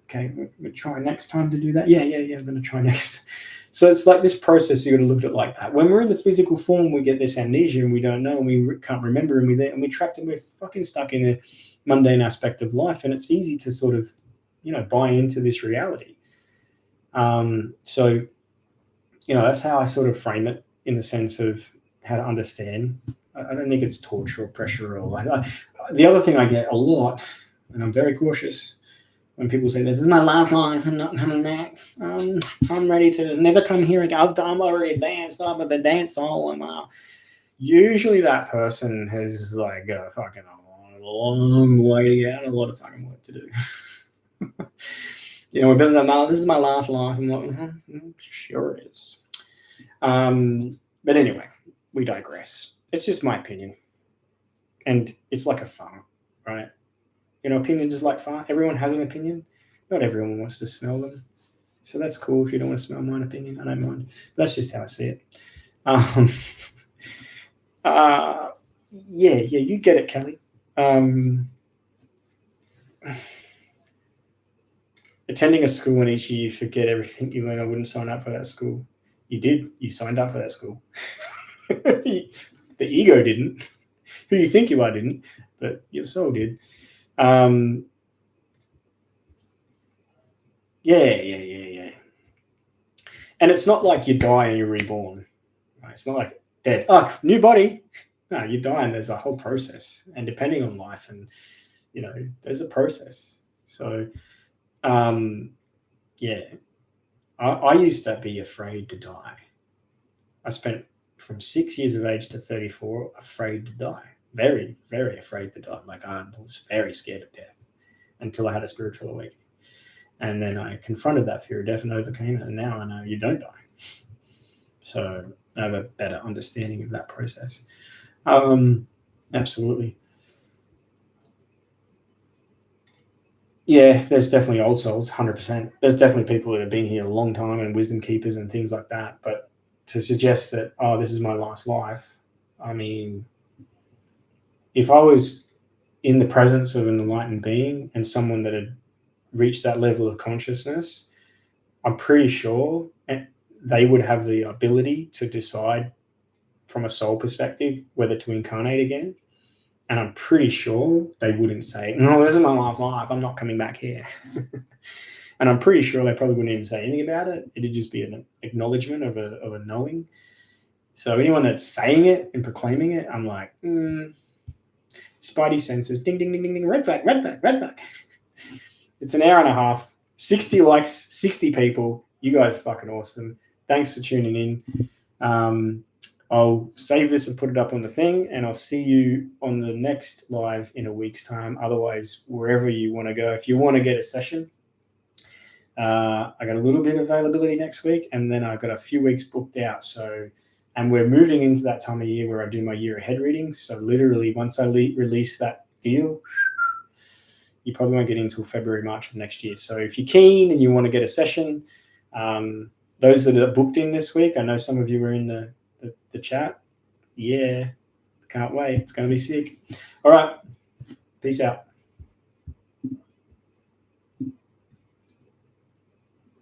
Okay, we'll try next time to do that. Yeah, I'm going to try next. So it's like this process, you got to look at it like that. When we're in the physical form, we get this amnesia and we don't know and we can't remember and we're trapped and we're fucking stuck in a mundane aspect of life. And it's easy to sort of, buy into this reality. So, that's how I sort of frame it in the sense of how to understand. I don't think it's torture or pressure or like that. The other thing I get a lot, and I'm very cautious, when people say, this is my last life, I'm not coming back. I'm ready to never come here again. I'm already advanced. I'm an advanced soul. Usually that person has like a fucking long way to get and a lot of fucking work to do. When people say, this is my last life, I'm like, sure it is. But anyway, we digress. It's just my opinion. And it's like a farm, right? Opinions is like fire. Everyone has an opinion. Not everyone wants to smell them. So that's cool. If you don't want to smell my opinion, I don't mind. But that's just how I see it. Yeah, you get it, Kelly. Attending a school and each year you forget everything you learn. I wouldn't sign up for that school. You did. You signed up for that school. The ego didn't. Who you think you are didn't, but your soul did. Yeah. And it's not like you die and you're reborn. Right? It's not like dead. Oh, new body. No, you die and there's a whole process. And depending on life and, there's a process. So, yeah. I used to be afraid to die. I spent from 6 years of age to 34 afraid to die. Very, very afraid to die. Like I was very scared of death until I had a spiritual awakening. And then I confronted that fear of death and overcame it. And now I know you don't die. So I have a better understanding of that process. Absolutely. Yeah, there's definitely old souls, 100%. There's definitely people that have been here a long time and wisdom keepers and things like that. But to suggest that, oh, this is my last life, I mean, if I was in the presence of an enlightened being and someone that had reached that level of consciousness, I'm pretty sure they would have the ability to decide from a soul perspective whether to incarnate again. And I'm pretty sure they wouldn't say, no, this is my last life, I'm not coming back here. And I'm pretty sure they probably wouldn't even say anything about it. It'd just be an acknowledgement of a knowing. So anyone that's saying it and proclaiming it, I'm like, spidey senses, ding, ding, ding, ding, ding, red flag, red flag, red flag. It's an hour and a half, 60 likes, 60 people. You guys are fucking awesome. Thanks for tuning in. I'll save this and put it up on the thing, and I'll see you on the next live in a week's time. Otherwise, wherever you want to go, if you want to get a session, I got a little bit of availability next week, and then I've got a few weeks booked out. And we're moving into that time of year where I do my year ahead readings. So literally, once I release that deal, you probably won't get in until February, March of next year. So if you're keen and you want to get a session, those that are booked in this week, I know some of you are in the chat. Yeah, can't wait. It's going to be sick. All right. Peace out.